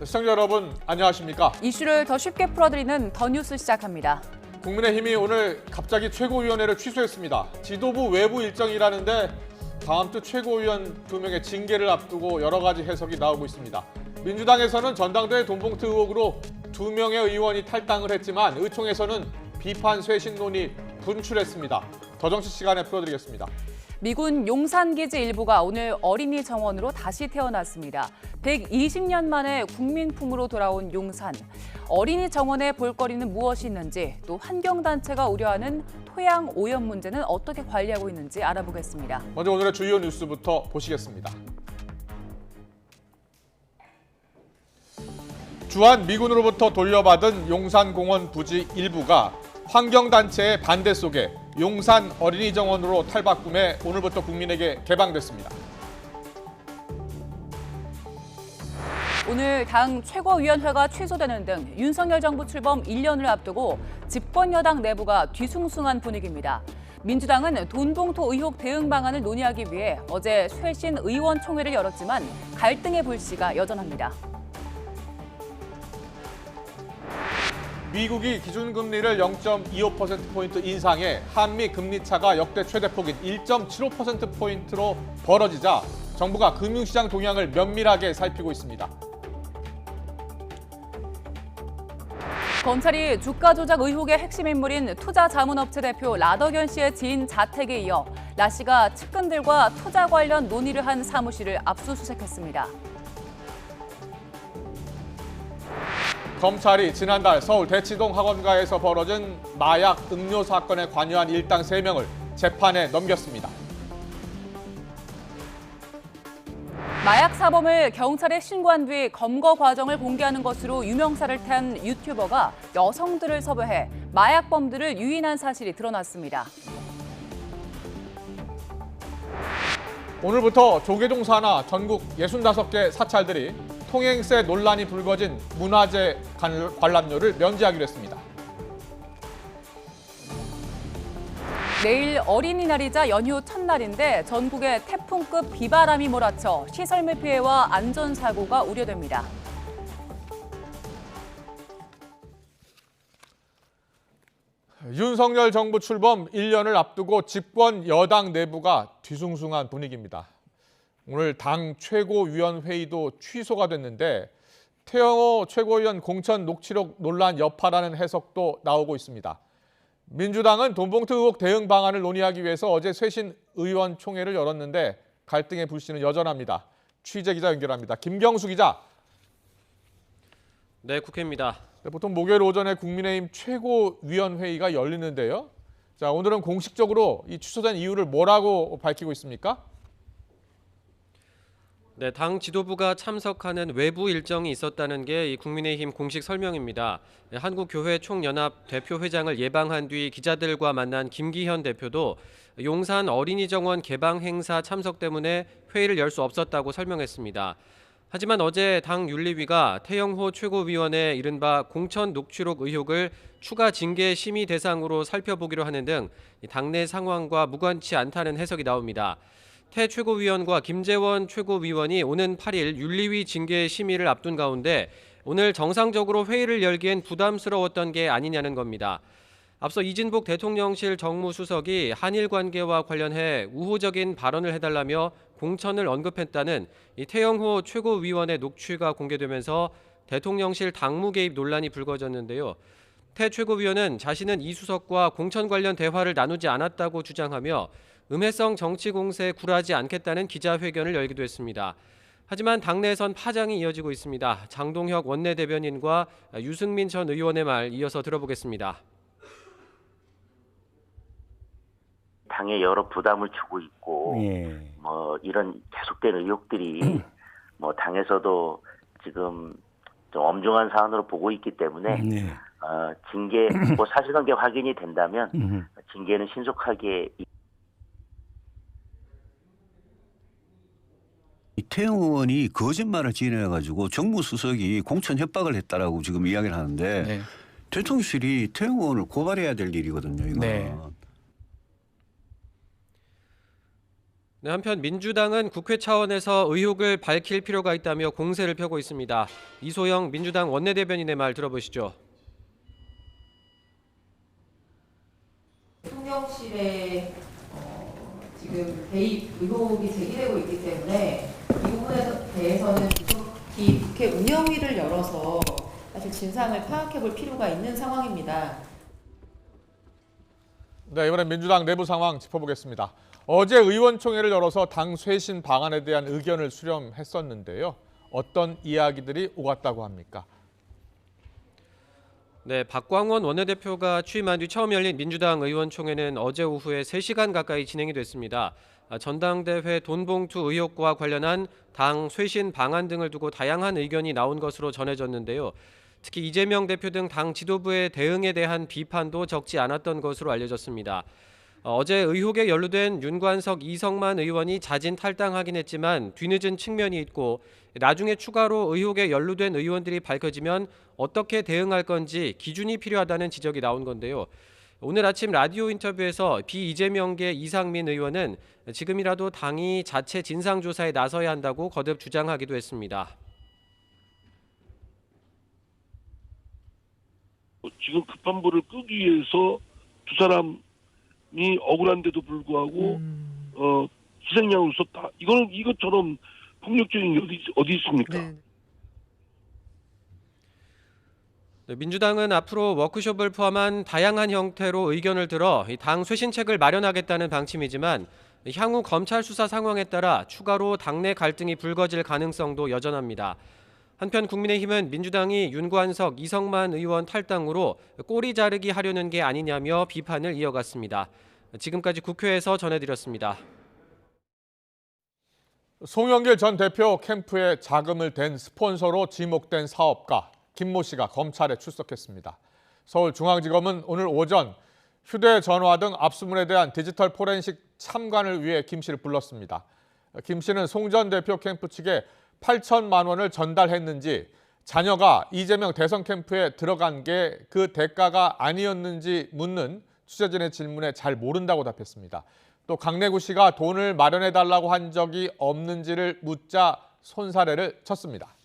시청자 여러분, 안녕하십니까? 이슈를 더 쉽게 풀어드리는 더 뉴스 시작합니다. 국민의힘이 오늘 갑자기 최고위원회를 취소했습니다. 지도부 외부 일정이라는데 다음 주 최고위원 2명의 징계를 앞두고 여러 가지 해석이 나오고 있습니다. 민주당에서는 전당대회 돈봉투 의혹으로 2명의 의원이 탈당을 했지만 의총에서는 비판 쇄신론이 분출했습니다. 더 정치 시간에 풀어드리겠습니다. 미군 용산기지 일부가 오늘 어린이 정원으로 다시 태어났습니다. 120년 만에 국민품으로 돌아온 용산. 어린이 정원의 볼거리는 무엇이 있는지, 또 환경단체가 우려하는 토양 오염 문제는 어떻게 관리하고 있는지 알아보겠습니다. 먼저 오늘의 주요 뉴스부터 보시겠습니다. 주한 미군으로부터 돌려받은 용산공원 부지 일부가 환경단체의 반대 속에 용산 어린이정원으로 탈바꿈해 오늘부터 국민에게 개방됐습니다. 오늘 당 최고위원회가 취소되는 등 윤석열 정부 출범 1년을 앞두고 집권 여당 내부가 뒤숭숭한 분위기입니다. 민주당은 돈봉투 의혹 대응 방안을 논의하기 위해 어제 쇄신 의원총회를 열었지만 갈등의 불씨가 여전합니다. 미국이 기준금리를 0.25%포인트 인상해 한미 금리 차가 역대 최대폭인 1.75%포인트로 벌어지자 정부가 금융시장 동향을 면밀하게 살피고 있습니다. 검찰이 주가 조작 의혹의 핵심 인물인 투자자문업체 대표 라더견 씨의 지인 자택에 이어 라 씨가 측근들과 투자 관련 논의를 한 사무실을 압수수색했습니다. 검찰이 지난달 서울 대치동 학원가에서 벌어진 마약 음료 사건에 관여한 일당 3명을 재판에 넘겼습니다. 마약 사범을 경찰에 신고한 뒤 검거 과정을 공개하는 것으로 유명세를 탄 유튜버가 여성들을 섭외해 마약범들을 유인한 사실이 드러났습니다. 오늘부터 조계종 산하 전국 65개 사찰들이 통행세 논란이 불거진 문화재 관람료를 면제하기로 했습니다. 내일 어린이날이자 연휴 첫날인데 전국에 태풍급 비바람이 몰아쳐 시설물 피해와 안전사고가 우려됩니다. 윤석열 정부 출범 1년을 앞두고 집권 여당 내부가 뒤숭숭한 분위기입니다. 오늘 당 최고위원회의도 취소가 됐는데 태영호 최고위원 공천 녹취록 논란 여파라는 해석도 나오고 있습니다. 민주당은 돈봉투 의혹 대응 방안을 논의하기 위해서 어제 쇄신 의원총회를 열었는데 갈등의 불씨는 여전합니다. 취재 기자 연결합니다. 김경수 기자. 네, 국회입니다. 보통 목요일 오전에 국민의힘 최고위원회의가 열리는데요. 자, 오늘은 공식적으로 이 취소된 이유를 뭐라고 밝히고 있습니까? 네, 당 지도부가 참석하는 외부 일정이 있었다는 게 이 국민의힘 공식 설명입니다. 네, 한국교회 총연합 대표회장을 예방한 뒤 기자들과 만난 김기현 대표도 용산 어린이정원 개방 행사 참석 때문에 회의를 열 수 없었다고 설명했습니다. 하지만 어제 당 윤리위가 태영호 최고위원의 이른바 공천 녹취록 의혹을 추가 징계 심의 대상으로 살펴보기로 하는 등 당내 상황과 무관치 않다는 해석이 나옵니다. 태 최고위원과 김재원 최고위원이 오는 8일 윤리위 징계 심의를 앞둔 가운데 오늘 정상적으로 회의를 열기엔 부담스러웠던 게 아니냐는 겁니다. 앞서 이진복 대통령실 정무수석이 한일 관계와 관련해 우호적인 발언을 해달라며 공천을 언급했다는 이 태영호 최고위원의 녹취가 공개되면서 대통령실 당무 개입 논란이 불거졌는데요. 태 최고위원은 자신은 이 수석과 공천 관련 대화를 나누지 않았다고 주장하며 음해성 정치 공세에 굴하지 않겠다는 기자회견을 열기도 했습니다. 하지만 당내에선 파장이 이어지고 있습니다. 장동혁 원내대변인과 유승민 전 의원의 말 이어서 들어보겠습니다. 당에 여러 부담을 주고 있고 이런 계속된 의혹들이 당에서도 지금 좀 엄중한 사안으로 보고 있기 때문에 징계 사실관계 확인이 된다면 징계는 신속하게. 태영 의원이 거짓말을 지어내가지고 정무수석이 공천 협박을 했다라고 지금 이야기를 하는데 대통령실이 태영 의원을 고발해야 될 일이거든요. 이거는. 네, 한편 민주당은 국회 차원에서 의혹을 밝힐 필요가 있다며 공세를 펴고 있습니다. 이소영 민주당 원내대변인의 말 들어보시죠. 대통령실에 지금 대입 의혹이 제기되고 있기 때문에 이 부분에 대해서는 이 국회 운영위를 열어서 사실 진상을 파악해 볼 필요가 있는 상황입니다. 네, 이번엔 민주당 내부 상황 짚어보겠습니다. 어제 의원총회를 열어서 당 쇄신 방안에 대한 의견을 수렴했었는데요. 어떤 이야기들이 오갔다고 합니까? 네, 박광원 원내대표가 취임한 뒤 처음 열린 민주당 의원총회는 어제 오후에 3시간 가까이 진행이 됐습니다. 전당대회 돈봉투 의혹과 관련한 당 쇄신 방안 등을 두고 다양한 의견이 나온 것으로 전해졌는데요. 특히 이재명 대표 등 당 지도부의 대응에 대한 비판도 적지 않았던 것으로 알려졌습니다. 어제 의혹에 연루된 윤관석, 이성만 의원이 자진 탈당하긴 했지만 뒤늦은 측면이 있고 나중에 추가로 의혹에 연루된 의원들이 밝혀지면 어떻게 대응할 건지 기준이 필요하다는 지적이 나온 건데요. 오늘 아침 라디오 인터뷰에서 비이재명계 이상민 의원은 지금이라도 당이 자체 진상조사에 나서야 한다고 거듭 주장하기도 했습니다. 지금 급한 불을 끄기 위해서 두 사람이 억울한데도 불구하고 희생양을 썼다. 이것처럼 폭력적인 게 어디 있습니까? 네, 민주당은 앞으로 워크숍을 포함한 다양한 형태로 의견을 들어 당 쇄신책을 마련하겠다는 방침이지만 향후 검찰 수사 상황에 따라 추가로 당내 갈등이 불거질 가능성도 여전합니다. 한편 국민의힘은 민주당이 윤관석, 이성만 의원 탈당으로 꼬리 자르기 하려는 게 아니냐며 비판을 이어갔습니다. 지금까지 국회에서 전해드렸습니다. 송영길 전 대표 캠프에 자금을 댄 스폰서로 지목된 사업가 김모 씨가 검찰에 출석했습니다. 서울중앙지검은 오늘 오전 휴대전화 등 압수문에 대한 디지털 포렌식 참관을 위해 김 씨를 불렀습니다. 김 씨는 송 전 대표 캠프 측에 8천만 원을 전달했는지, 자녀가 이재명 대선 캠프에 들어간 게 그 대가가 아니었는지 묻는 취재진의 질문에 잘 모른다고 답했습니다. 또 강래구 씨가 돈을 마련해달라고 한 적이 없는지를 묻자 손사래를 쳤습니다.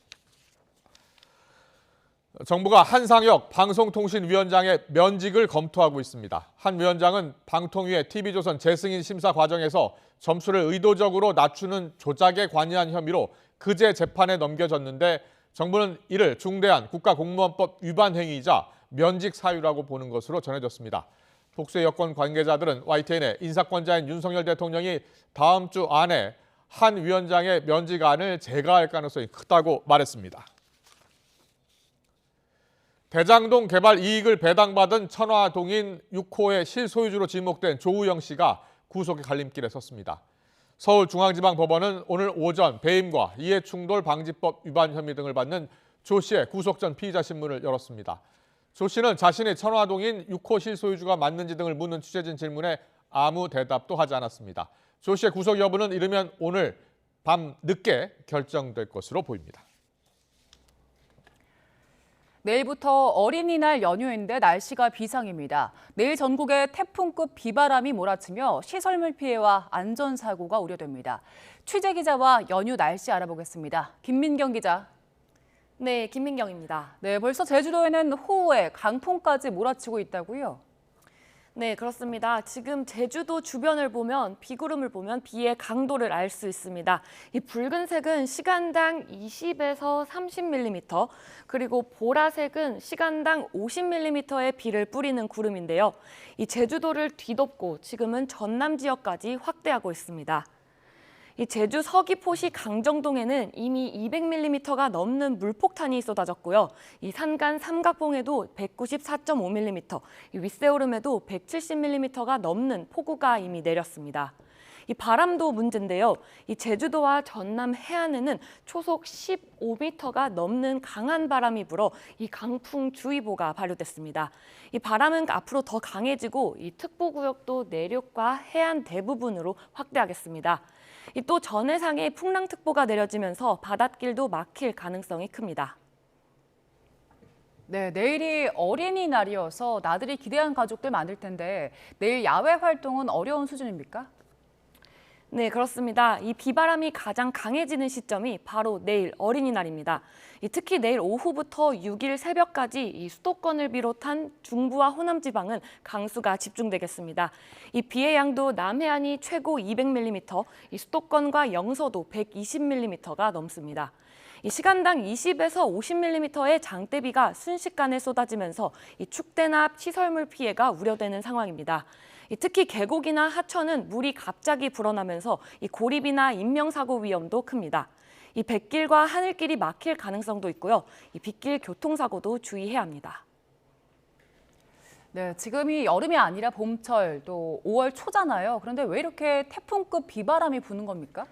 정부가 한상혁 방송통신위원장의 면직을 검토하고 있습니다. 한 위원장은 방통위의 TV조선 재승인 심사 과정에서 점수를 의도적으로 낮추는 조작에 관여한 혐의로 그제 재판에 넘겨졌는데 정부는 이를 중대한 국가공무원법 위반 행위이자 면직 사유라고 보는 것으로 전해졌습니다. 복수의 여권 관계자들은 YTN에 인사권자인 윤석열 대통령이 다음 주 안에 한 위원장의 면직안을 제거할 가능성이 크다고 말했습니다. 대장동 개발 이익을 배당받은 천화동인 6호의 실소유주로 지목된 조우영 씨가 구속의 갈림길에 섰습니다. 서울중앙지방법원은 오늘 오전 배임과 이해충돌 방지법 위반 혐의 등을 받는 조 씨의 구속 전 피의자 신문을 열었습니다. 조 씨는 자신이 천화동인 6호 실소유주가 맞는지 등을 묻는 취재진 질문에 아무 대답도 하지 않았습니다. 조 씨의 구속 여부는 이르면 오늘 밤 늦게 결정될 것으로 보입니다. 내일부터 어린이날 연휴인데 날씨가 비상입니다. 내일 전국에 태풍급 비바람이 몰아치며 시설물 피해와 안전사고가 우려됩니다. 취재 기자와 연휴 날씨 알아보겠습니다. 김민경 기자. 네, 김민경입니다. 네, 벌써 제주도에는 호우에 강풍까지 몰아치고 있다고요? 네, 그렇습니다. 지금 제주도 주변을 보면 비구름을 보면 비의 강도를 알 수 있습니다. 이 붉은색은 시간당 20에서 30mm, 그리고 보라색은 시간당 50mm의 비를 뿌리는 구름인데요. 이 제주도를 뒤덮고 지금은 전남 지역까지 확대하고 있습니다. 이 제주 서귀포시 강정동에는 이미 200mm가 넘는 물폭탄이 쏟아졌고요. 이 산간 삼각봉에도 194.5mm, 이 윗세오름에도 170mm가 넘는 폭우가 이미 내렸습니다. 이 바람도 문제인데요. 이 제주도와 전남 해안에는 초속 15m가 넘는 강한 바람이 불어 이 강풍주의보가 발효됐습니다. 이 바람은 앞으로 더 강해지고 이 특보구역도 내륙과 해안 대부분으로 확대하겠습니다. 또 전해상에 풍랑특보가 내려지면서 바닷길도 막힐 가능성이 큽니다. 네, 내일이 어린이날이어서 나들이 기대한 가족들 많을 텐데 내일 야외 활동은 어려운 수준입니까? 네, 그렇습니다. 이 비바람이 가장 강해지는 시점이 바로 내일 어린이날입니다. 특히 내일 오후부터 6일 새벽까지 이 수도권을 비롯한 중부와 호남 지방은 강수가 집중되겠습니다. 이 비의 양도 남해안이 최고 200mm, 이 수도권과 영서도 120mm가 넘습니다. 이 시간당 20에서 50mm의 장대비가 순식간에 쏟아지면서 이 축대나 시설물 피해가 우려되는 상황입니다. 특히 계곡이나 하천은 물이 갑자기 불어나면서 이 고립이나 인명사고 위험도 큽니다. 이 뱃길과 하늘길이 막힐 가능성도 있고요. 이 빗길 교통사고도 주의해야 합니다. 네, 지금이 여름이 아니라 봄철 또 5월 초잖아요. 그런데 왜 이렇게 태풍급 비바람이 부는 겁니까?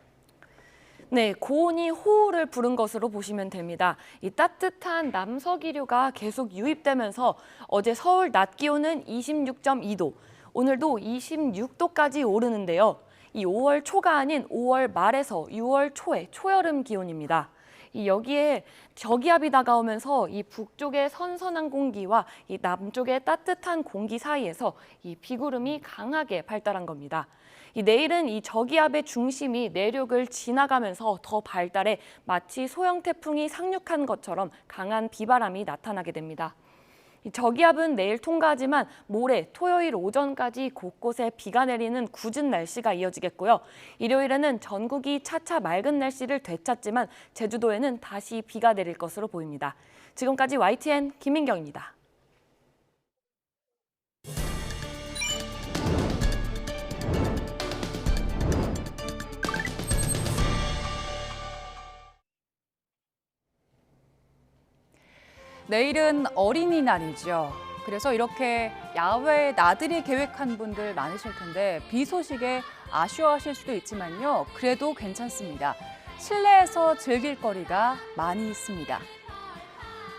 네, 고온이 호우를 부른 것으로 보시면 됩니다. 이 따뜻한 남서기류가 계속 유입되면서 어제 서울 낮 기온은 26.2도, 오늘도 26도까지 오르는데요. 이 5월 초가 아닌 5월 말에서 6월 초의 초여름 기온입니다. 여기에 저기압이 다가오면서 이 북쪽의 선선한 공기와 이 남쪽의 따뜻한 공기 사이에서 이 비구름이 강하게 발달한 겁니다. 내일은 이 저기압의 중심이 내륙을 지나가면서 더 발달해 마치 소형 태풍이 상륙한 것처럼 강한 비바람이 나타나게 됩니다. 저기압은 내일 통과하지만 모레 토요일 오전까지 곳곳에 비가 내리는 궂은 날씨가 이어지겠고요. 일요일에는 전국이 차차 맑은 날씨를 되찾지만 제주도에는 다시 비가 내릴 것으로 보입니다. 지금까지 YTN 김민경입니다. 내일은 어린이날이죠. 그래서 이렇게 야외 나들이 계획한 분들 많으실 텐데 비 소식에 아쉬워하실 수도 있지만요. 그래도 괜찮습니다. 실내에서 즐길 거리가 많이 있습니다.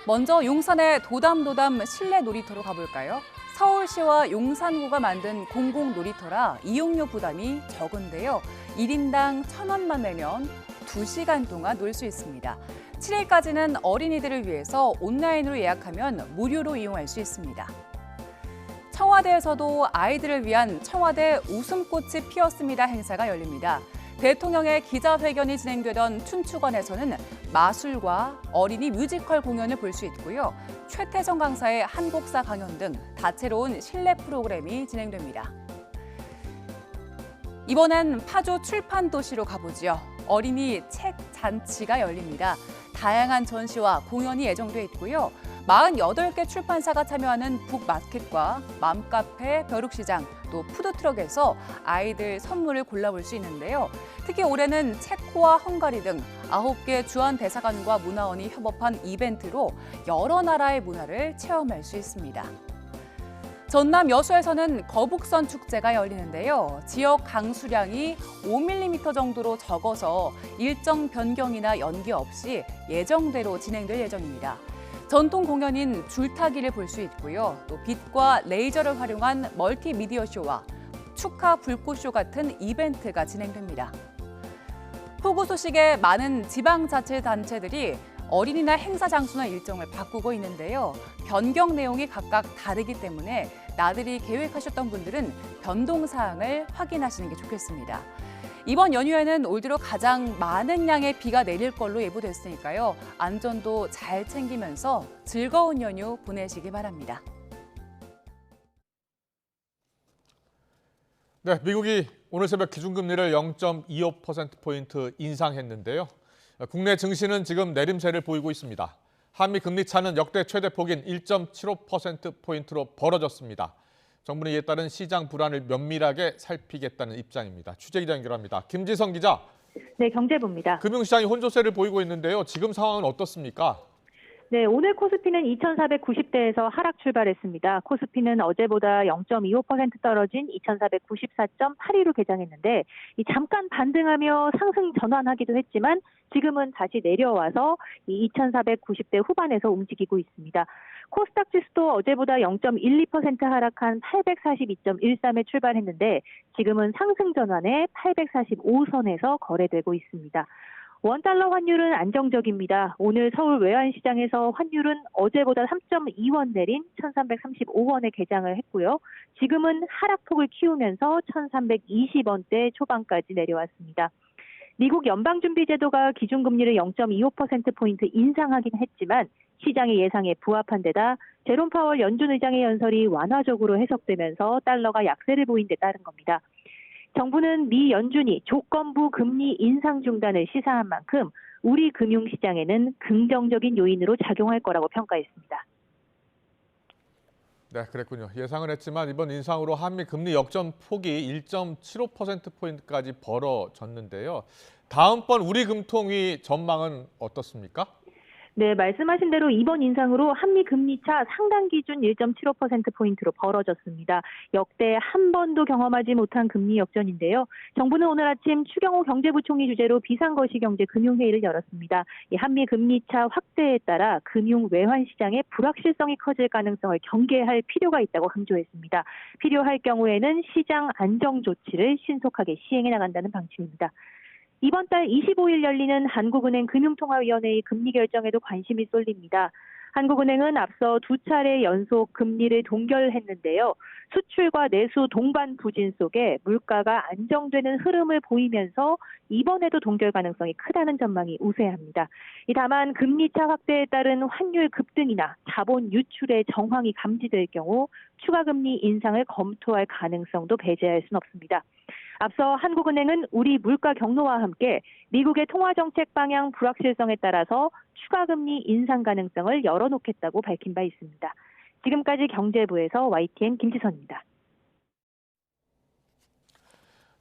먼저 용산의 도담도담 실내 놀이터로 가볼까요? 서울시와 용산구가 만든 공공 놀이터라 이용료 부담이 적은데요. 1인당 1,000원만 내면 2시간 동안 놀 수 있습니다. 7일까지는 어린이들을 위해서 온라인으로 예약하면 무료로 이용할 수 있습니다. 청와대에서도 아이들을 위한 청와대 웃음꽃이 피었습니다 행사가 열립니다. 대통령의 기자회견이 진행되던 춘추관에서는 마술과 어린이 뮤지컬 공연을 볼 수 있고요. 최태성 강사의 한국사 강연 등 다채로운 실내 프로그램이 진행됩니다. 이번엔 파주 출판 도시로 가보죠. 어린이 책 잔치가 열립니다. 다양한 전시와 공연이 예정돼 있고요. 48개 출판사가 참여하는 북마켓과 맘카페, 벼룩시장, 또 푸드트럭에서 아이들 선물을 골라볼 수 있는데요. 특히 올해는 체코와 헝가리 등 9개 주한 대사관과 문화원이 협업한 이벤트로 여러 나라의 문화를 체험할 수 있습니다. 전남 여수에서는 거북선 축제가 열리는데요. 지역 강수량이 5mm 정도로 적어서 일정 변경이나 연기 없이 예정대로 진행될 예정입니다. 전통 공연인 줄타기를 볼 수 있고요. 또 빛과 레이저를 활용한 멀티미디어 쇼와 축하 불꽃쇼 같은 이벤트가 진행됩니다. 폭우 소식에 많은 지방자치단체들이 어린이날 행사 장소나 일정을 바꾸고 있는데요. 변경 내용이 각각 다르기 때문에 나들이 계획하셨던 분들은 변동 사항을 확인하시는 게 좋겠습니다. 이번 연휴에는 올 들어 가장 많은 양의 비가 내릴 걸로 예보됐으니까요. 안전도 잘 챙기면서 즐거운 연휴 보내시기 바랍니다. 네, 미국이 오늘 새벽 기준금리를 0.25%포인트 인상했는데요. 국내 증시는 지금 내림세를 보이고 있습니다. 한미 금리 차는 역대 최대폭인 1.75%포인트로 벌어졌습니다. 정부는 이에 따른 시장 불안을 면밀하게 살피겠다는 입장입니다. 취재기자 연결합니다. 김지성 기자. 네, 경제부입니다. 금융시장이 혼조세를 보이고 있는데요. 지금 상황은 어떻습니까? 네, 오늘 코스피는 2,490대에서 하락 출발했습니다. 코스피는 어제보다 0.25% 떨어진 2,494.82로 개장했는데 잠깐 반등하며 상승 전환하기도 했지만 지금은 다시 내려와서 2,490대 후반에서 움직이고 있습니다. 코스닥 지수도 어제보다 0.12% 하락한 842.13에 출발했는데 지금은 상승 전환에 845선에서 거래되고 있습니다. 원달러 환율은 안정적입니다. 오늘 서울 외환시장에서 환율은 어제보다 3.2원 내린 1,335원에 개장을 했고요. 지금은 하락폭을 키우면서 1,320원대 초반까지 내려왔습니다. 미국 연방준비제도가 기준금리를 0.25%포인트 인상하긴 했지만 시장의 예상에 부합한 데다 제롬 파월 연준 의장의 연설이 완화적으로 해석되면서 달러가 약세를 보인 데 따른 겁니다. 정부는 미 연준이 조건부 금리 인상 중단을 시사한 만큼 우리 금융시장에는 긍정적인 요인으로 작용할 거라고 평가했습니다. 네, 그랬군요. 예상은 했지만 이번 인상으로 한미 금리 역전 폭이 1.75%포인트까지 벌어졌는데요. 다음번 우리 금통위 전망은 어떻습니까? 네, 말씀하신 대로 이번 인상으로 한미 금리차 상당 기준 1.75%포인트로 벌어졌습니다. 역대 한 번도 경험하지 못한 금리 역전인데요. 정부는 오늘 아침 추경호 경제부총리 주재로 비상거시경제금융회의를 열었습니다. 이 한미 금리차 확대에 따라 금융 외환 시장의 불확실성이 커질 가능성을 경계할 필요가 있다고 강조했습니다. 필요할 경우에는 시장 안정 조치를 신속하게 시행해 나간다는 방침입니다. 이번 달 25일 열리는 한국은행 금융통화위원회의 금리 결정에도 관심이 쏠립니다. 한국은행은 앞서 두 차례 연속 금리를 동결했는데요. 수출과 내수 동반 부진 속에 물가가 안정되는 흐름을 보이면서 이번에도 동결 가능성이 크다는 전망이 우세합니다. 다만 금리차 확대에 따른 환율 급등이나 자본 유출의 정황이 감지될 경우 추가 금리 인상을 검토할 가능성도 배제할 수는 없습니다. 앞서 한국은행은 우리 물가 경로와 함께 미국의 통화정책 방향 불확실성에 따라서 추가 금리 인상 가능성을 열어놓겠다고 밝힌 바 있습니다. 지금까지 경제부에서 YTN 김지선입니다.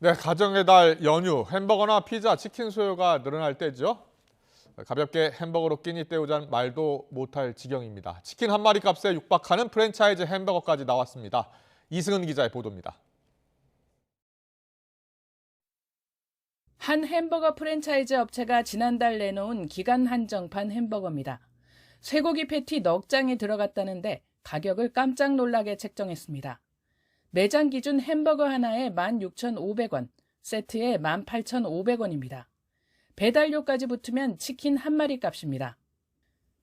네, 가정의 달 연휴, 햄버거나 피자, 치킨 수요가 늘어날 때죠. 가볍게 햄버거로 끼니 때우자는 말도 못할 지경입니다. 치킨 한 마리 값에 육박하는 프랜차이즈 햄버거까지 나왔습니다. 이승은 기자의 보도입니다. 한 햄버거 프랜차이즈 업체가 지난달 내놓은 기간 한정판 햄버거입니다. 쇠고기 패티 넉 장이 들어갔다는데 가격을 깜짝 놀라게 책정했습니다. 매장 기준 햄버거 하나에 16,500원, 세트에 18,500원입니다. 배달료까지 붙으면 치킨 한 마리 값입니다.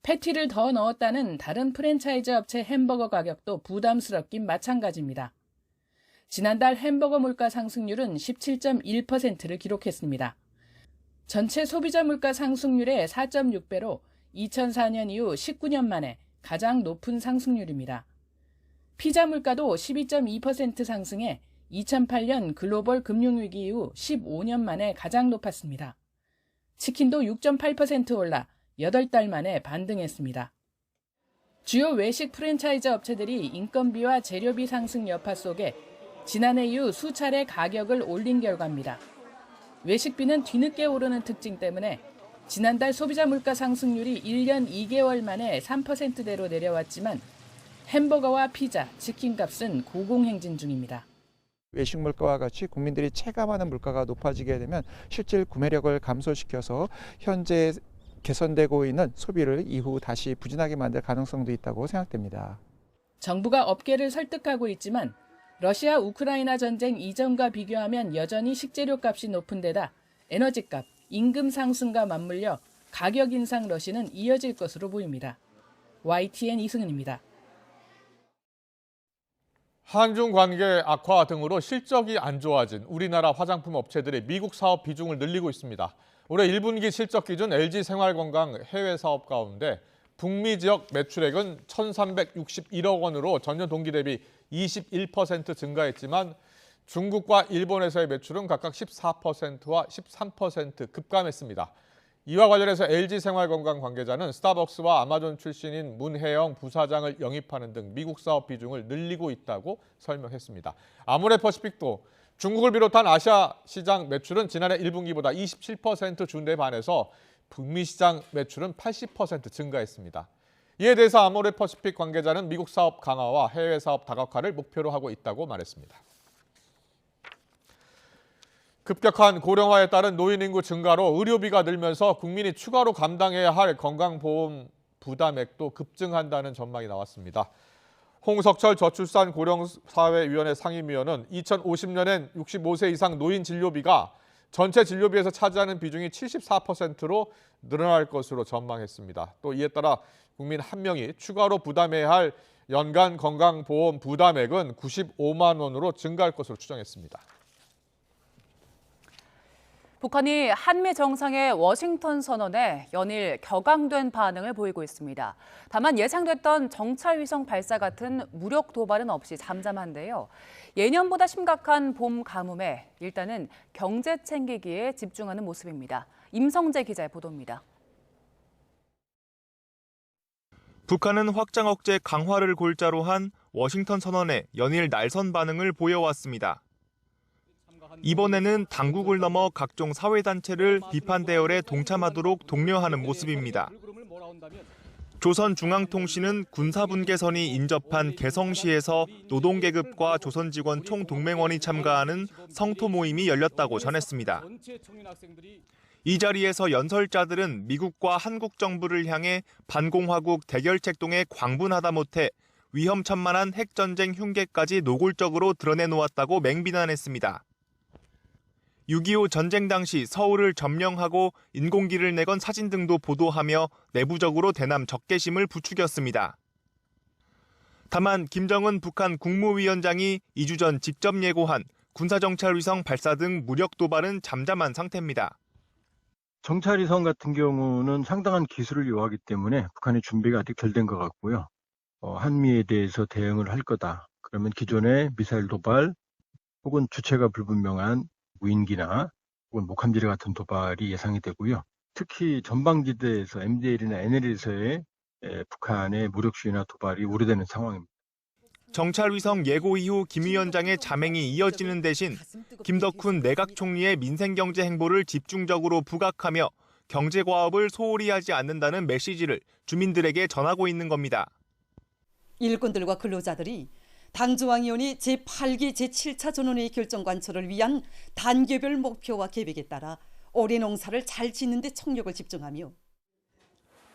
패티를 더 넣었다는 다른 프랜차이즈 업체 햄버거 가격도 부담스럽긴 마찬가지입니다. 지난달 햄버거 물가 상승률은 17.1%를 기록했습니다. 전체 소비자 물가 상승률의 4.6배로 2004년 이후 19년 만에 가장 높은 상승률입니다. 피자 물가도 12.2% 상승해 2008년 글로벌 금융위기 이후 15년 만에 가장 높았습니다. 치킨도 6.8% 올라 8달 만에 반등했습니다. 주요 외식 프랜차이즈 업체들이 인건비와 재료비 상승 여파 속에 지난해 이후 수차례 가격을 올린 결과입니다. 외식비는 뒤늦게 오르는 특징 때문에 지난달 소비자 물가 상승률이 1년 2개월 만에 3%대로 내려왔지만 햄버거와 피자, 치킨 값은 고공행진 중입니다. 외식 물가와 같이 국민들이 체감하는 물가가 높아지게 되면 실질 구매력을 감소시켜서 현재 개선되고 있는 소비를 이후 다시 부진하게 만들 가능성도 있다고 생각됩니다. 정부가 업계를 설득하고 있지만 러시아 우크라이나 전쟁 이전과 비교하면 여전히 식재료 값이 높은 데다 에너지값, 임금 상승과 맞물려 가격 인상 러시는 이어질 것으로 보입니다. YTN 이승은입니다. 한중 관계 악화 등으로 실적이 안 좋아진 우리나라 화장품 업체들이 미국 사업 비중을 늘리고 있습니다. 올해 1분기 실적 기준 LG생활건강 해외 사업 가운데 북미 지역 매출액은 1,361억 원으로 전년 동기 대비 21% 증가했지만 중국과 일본에서의 매출은 각각 14%와 13% 급감했습니다. 이와 관련해서 LG생활건강 관계자는 스타벅스와 아마존 출신인 문혜영 부사장을 영입하는 등 미국 사업 비중을 늘리고 있다고 설명했습니다. 아모레퍼시픽도 중국을 비롯한 아시아 시장 매출은 지난해 1분기보다 27% 준대에 반해서 북미 시장 매출은 80% 증가했습니다. 이에 대해서 아모레퍼시픽 관계자는 미국 사업 강화와 해외 사업 다각화를 목표로 하고 있다고 말했습니다. 급격한 고령화에 따른 노인 인구 증가로 의료비가 늘면서 국민이 추가로 감당해야 할 건강보험 부담액도 급증한다는 전망이 나왔습니다. 홍석철 저출산 고령사회위원회 상임위원은 2050년엔 65세 이상 노인 진료비가 전체 진료비에서 차지하는 비중이 74%로 늘어날 것으로 전망했습니다. 또 이에 따라 국민 한 명이 추가로 부담해야 할 연간 건강보험 부담액은 95만 원으로 증가할 것으로 추정했습니다. 북한이 한미 정상의 워싱턴 선언에 연일 격앙된 반응을 보이고 있습니다. 다만 예상됐던 정찰 위성 발사 같은 무력 도발은 없이 잠잠한데요. 예년보다 심각한 봄 가뭄에 일단은 경제 챙기기에 집중하는 모습입니다. 임성재 기자의 보도입니다. 북한은 확장 억제 강화를 골자로 한 워싱턴 선언에 연일 날선 반응을 보여왔습니다. 이번에는 당국을 넘어 각종 사회단체를 비판 대열에 동참하도록 독려하는 모습입니다. 조선중앙통신은 군사분계선이 인접한 개성시에서 노동계급과 조선직원 총동맹원이 참가하는 성토 모임이 열렸다고 전했습니다. 이 자리에서 연설자들은 미국과 한국 정부를 향해 반공화국 대결책동에 광분하다 못해 위험천만한 핵전쟁 흉계까지 노골적으로 드러내놓았다고 맹비난했습니다. 6.25 전쟁 당시 서울을 점령하고 인공기를 내건 사진 등도 보도하며 내부적으로 대남 적개심을 부추겼습니다. 다만 김정은 북한 국무위원장이 2주 전 직접 예고한 군사정찰위성 발사 등 무력 도발은 잠잠한 상태입니다. 정찰위성 같은 경우는 상당한 기술을 요하기 때문에 북한의 준비가 아직 덜 된 것 같고요. 한미에 대해서 대응을 할 거다. 그러면 기존의 미사일 도발 혹은 주체가 불분명한 무인기나 혹은 목함지뢰 같은 도발이 예상이 되고요. 특히 전방지대에서 MDL이나 NL에서의 북한의 무력 시위나 도발이 우려되는 상황입니다. 정찰위성 예고 이후 김 위원장의 자맹이 이어지는 대신 김덕훈 내각 총리의 민생경제 행보를 집중적으로 부각하며 경제과업을 소홀히 하지 않는다는 메시지를 주민들에게 전하고 있는 겁니다. 일꾼들과 근로자들이 당중앙위원회 제8기 제7차 전원회의 결정 관철을 위한 단계별 목표와 계획에 따라 올해 농사를 잘 짓는 데 총력을 집중하며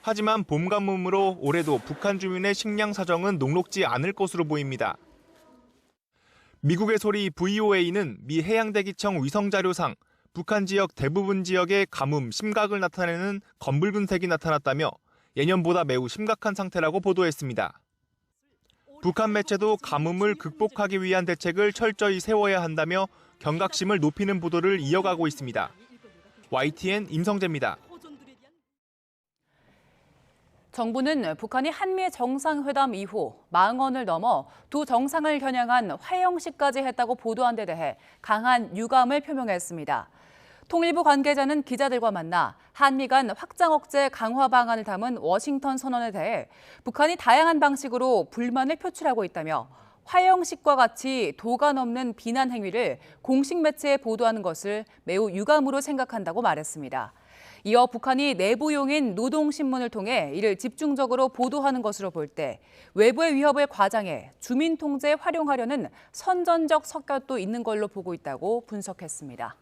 하지만 봄 가뭄으로 올해도 북한 주민의 식량 사정은 녹록지 않을 것으로 보입니다. 미국의 소리 VOA는 미 해양대기청 위성자료상 북한 지역 대부분 지역에 가뭄 심각을 나타내는 검붉은색이 나타났다며 예년보다 매우 심각한 상태라고 보도했습니다. 북한 매체도 가뭄을 극복하기 위한 대책을 철저히 세워야 한다며 경각심을 높이는 보도를 이어가고 있습니다. YTN 임성재입니다. 정부는 북한이 한미 정상회담 이후 망언을 넘어 두 정상을 겨냥한 화형식까지 했다고 보도한 데 대해 강한 유감을 표명했습니다. 통일부 관계자는 기자들과 만나 한미 간 확장 억제 강화 방안을 담은 워싱턴 선언에 대해 북한이 다양한 방식으로 불만을 표출하고 있다며 화형식과 같이 도가 넘는 비난 행위를 공식 매체에 보도하는 것을 매우 유감으로 생각한다고 말했습니다. 이어 북한이 내부용인 노동신문을 통해 이를 집중적으로 보도하는 것으로 볼 때 외부의 위협을 과장해 주민 통제에 활용하려는 선전적 성격도 있는 걸로 보고 있다고 분석했습니다.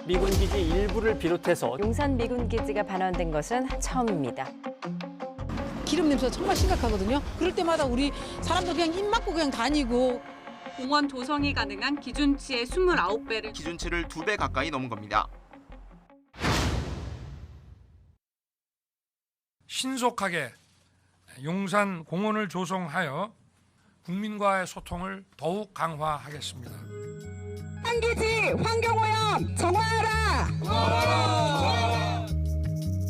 미군 기지 일부를 비롯해서 용산 미군 기지가 반환된 것은 처음입니다. 기름 냄새가 정말 심각하거든요. 그럴 때마다 우리 사람들 그냥 입 막고 그냥 다니고. 공원 조성이 가능한 기준치의 29배를 기준치를 2배 가까이 넘은 겁니다. 신속하게 용산 공원을 조성하여 국민과의 소통을 더욱 강화하겠습니다. 한기지 환경오염 정화하라!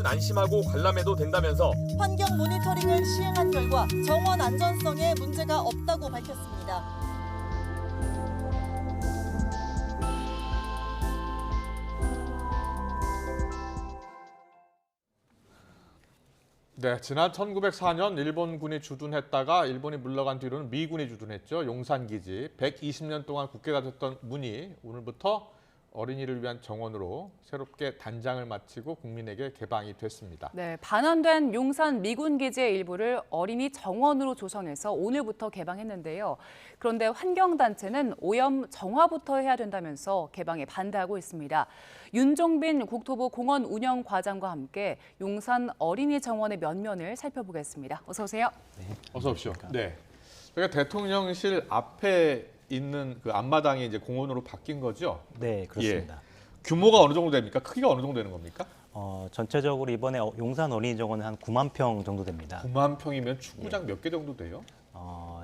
안심하고 관람해도 된다면서 환경 모니터링을 시행한 결과 정원 안전성에 문제가 없다고 밝혔습니다. 네, 지난 1904년 일본군이 주둔했다가 일본이 물러간 뒤로는 미군이 주둔했죠. 용산기지. 120년 동안 국계가 됐던 문이 오늘부터 어린이를 위한 정원으로 새롭게 단장을 마치고 국민에게 개방이 됐습니다. 네, 반환된 용산 미군기지의 일부를 어린이 정원으로 조성해서 오늘부터 개방했는데요. 그런데 환경단체는 오염 정화부터 해야 된다면서 개방에 반대하고 있습니다. 윤종빈 국토부 공원 운영과장과 함께 용산 어린이 정원의 면면을 살펴보겠습니다. 어서 오세요. 네, 어서 오십시오. 네, 저희가 대통령실 앞에 있는 그 앞마당이 이제 공원으로 바뀐 거죠? 네, 그렇습니다. 예. 규모가 어느 정도 됩니까? 크기가 어느 정도 되는 겁니까? 전체적으로 이번에 용산 어린이정원은 한 9만 평 정도 됩니다. 9만 평이면 축구장 몇 개 정도 돼요?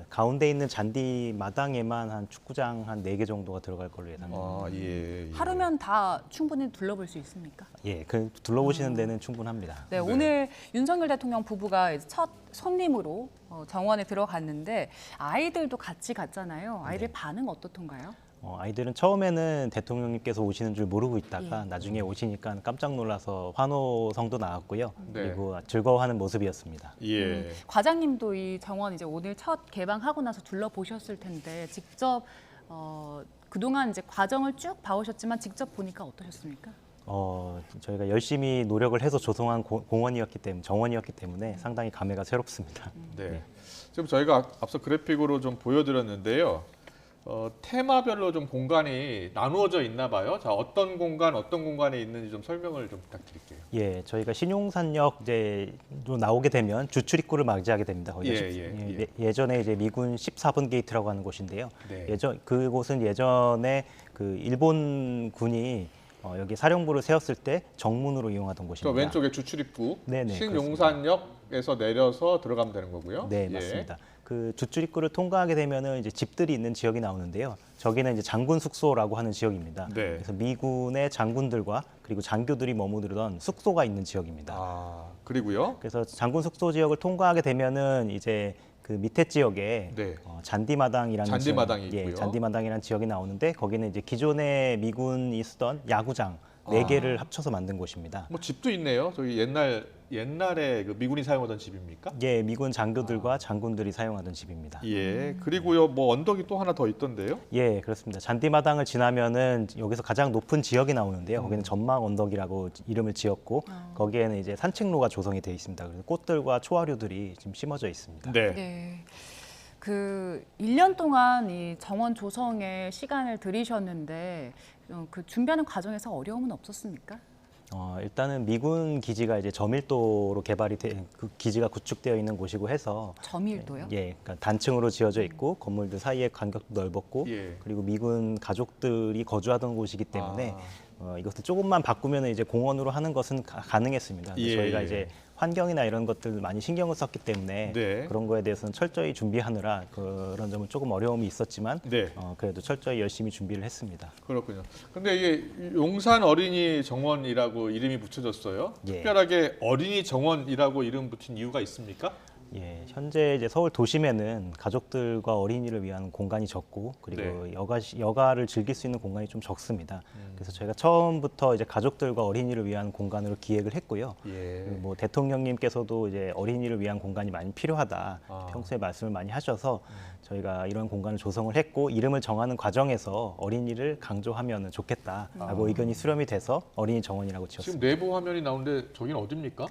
가운데 있는 잔디 마당에만 한 축구장 한 4개 정도가 들어갈 걸로 예상됩니다. 예. 하루면 다 충분히 둘러볼 수 있습니까? 예, 그 둘러보시는 데는 충분합니다. 네, 오늘 윤석열 대통령 부부가 이제 첫 손님으로 정원에 들어갔는데 아이들도 같이 갔잖아요. 아이들 반응 어떻던가요? 아이들은 처음에는 대통령님께서 오시는 줄 모르고 있다가 나중에 오시니까 깜짝 놀라서 환호성도 나왔고요. 그리고 즐거워하는 모습이었습니다. 예. 과장님도 이 정원 이제 오늘 첫 개방하고 나서 둘러보셨을 텐데 직접 그동안 이제 과정을 쭉 봐오셨지만 직접 보니까 어떠셨습니까? 저희가 열심히 노력을 해서 조성한 공원이었기 때문에 정원이었기 때문에 상당히 감회가 새롭습니다. 네. 지금 저희가 앞서 그래픽으로 좀 보여드렸는데요. 테마별로 좀 공간이 나누어져 있나 봐요. 자, 어떤 공간에 있는지 좀 설명을 좀 부탁드릴게요. 예, 저희가 신용산역 이제로 나오게 되면 주출입구를 맞이하게 됩니다. 예전에 이제 미군 14번 게이트라고 하는 곳인데요. 네. 그곳은 예전에 그 일본군이 여기 사령부를 세웠을 때 정문으로 이용하던 곳입니다. 그러니까 왼쪽에 주출입구, 네네, 신용산역에서 내려서 들어가면 되는 거고요. 네, 맞습니다. 그 주출입구를 통과하게 되면은 이제 집들이 있는 지역이 나오는데요. 저기는 이제 장군 숙소라고 하는 지역입니다. 네. 그래서 미군의 장군들과 그리고 장교들이 머무르던 숙소가 있는 지역입니다. 그리고요? 그래서 장군 숙소 지역을 통과하게 되면은 이제 그 밑에 지역에 잔디마당이라는 잔디마당이 지역, 있고요. 잔디마당이라는 지역이 나오는데 거기는 이제 기존에 미군이 쓰던 야구장 4개를 합쳐서 만든 곳입니다. 뭐 집도 있네요. 저기 옛날에 그 미군이 사용하던 집입니까? 예, 미군 장교들과 장군들이 사용하던 집입니다. 예, 그리고요, 뭐 언덕이 또 하나 더 있던데요? 예, 그렇습니다. 잔디마당을 지나면은 여기서 가장 높은 지역이 나오는데요. 거기는 전망 언덕이라고 이름을 지었고 거기에는 이제 산책로가 조성이 되어 있습니다. 그래서 꽃들과 초화류들이 지금 심어져 있습니다. 네. 그 1년 동안 이 정원 조성에 시간을 들이셨는데 그 준비하는 과정에서 어려움은 없었습니까? 일단은 미군 기지가 이제 저밀도로 개발이 그 기지가 구축되어 있는 곳이고 해서 저밀도요? 예, 그러니까 단층으로 지어져 있고 건물들 사이의 간격도 넓었고 그리고 미군 가족들이 거주하던 곳이기 때문에 이것을 조금만 바꾸면 이제 공원으로 하는 것은 가능했습니다. 저희가 이제 환경이나 이런 것들 많이 신경을 썼기 때문에 그런 거에 대해서는 철저히 준비하느라 그런 점은 조금 어려움이 있었지만 그래도 철저히 열심히 준비를 했습니다. 그렇군요. 근데 이게 용산 어린이 정원이라고 이름이 붙여졌어요. 특별하게 어린이 정원이라고 이름 붙인 이유가 있습니까? 예, 현재 이제 서울 도심에는 가족들과 어린이를 위한 공간이 적고 그리고 여가를 즐길 수 있는 공간이 좀 적습니다. 그래서 저희가 처음부터 이제 가족들과 어린이를 위한 공간으로 기획을 했고요. 그리고 뭐 대통령님께서도 이제 어린이를 위한 공간이 많이 필요하다. 평소에 말씀을 많이 하셔서 저희가 이런 공간을 조성을 했고 이름을 정하는 과정에서 어린이를 강조하면 좋겠다라고 의견이 수렴이 돼서 어린이 정원이라고 지었습니다. 지금 내부 화면이 나오는데 저기는 어디입니까?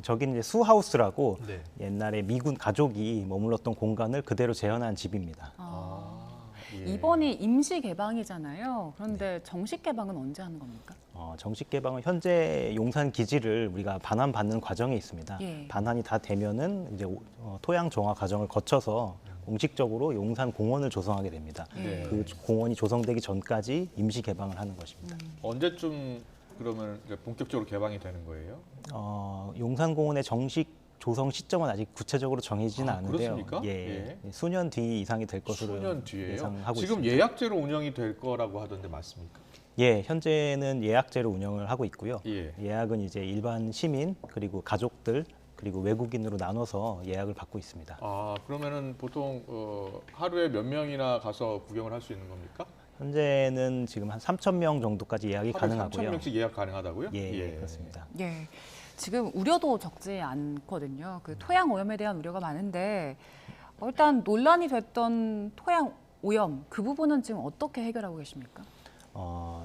저기는 이제 수하우스라고 옛날에 미군 가족이 머물렀던 공간을 그대로 재현한 집입니다. 이번이 임시 개방이잖아요. 그런데 정식 개방은 언제 하는 겁니까? 정식 개방은 현재 용산 기지를 우리가 반환받는 과정에 있습니다. 반환이 다 되면은 이제 토양 정화 과정을 거쳐서 공식적으로 용산 공원을 조성하게 됩니다. 그 공원이 조성되기 전까지 임시 개방을 하는 것입니다. 언제쯤 그러면 이제 본격적으로 개방이 되는 거예요? 용산공원의 정식 조성 시점은 아직 구체적으로 정해지지는 않은데요. 그렇습니까? 수년 뒤 이상이 될 것으로 예상하고 지금 있습니다. 예약제로 운영이 될 거라고 하던데 맞습니까? 예, 현재는 예약제로 운영을 하고 있고요. 예약은 이제 일반 시민 그리고 가족들 그리고 외국인으로 나눠서 예약을 받고 있습니다. 그러면은 보통 하루에 몇 명이나 가서 구경을 할 수 있는 겁니까? 현재는 지금 한 3,000명 정도까지 예약이 가능하고요. 3,000명씩 예약 가능하다고요? 예, 그렇습니다. 예. 지금 우려도 적지 않거든요. 그 토양 오염에 대한 우려가 많은데 일단 논란이 됐던 토양 오염 그 부분은 지금 어떻게 해결하고 계십니까?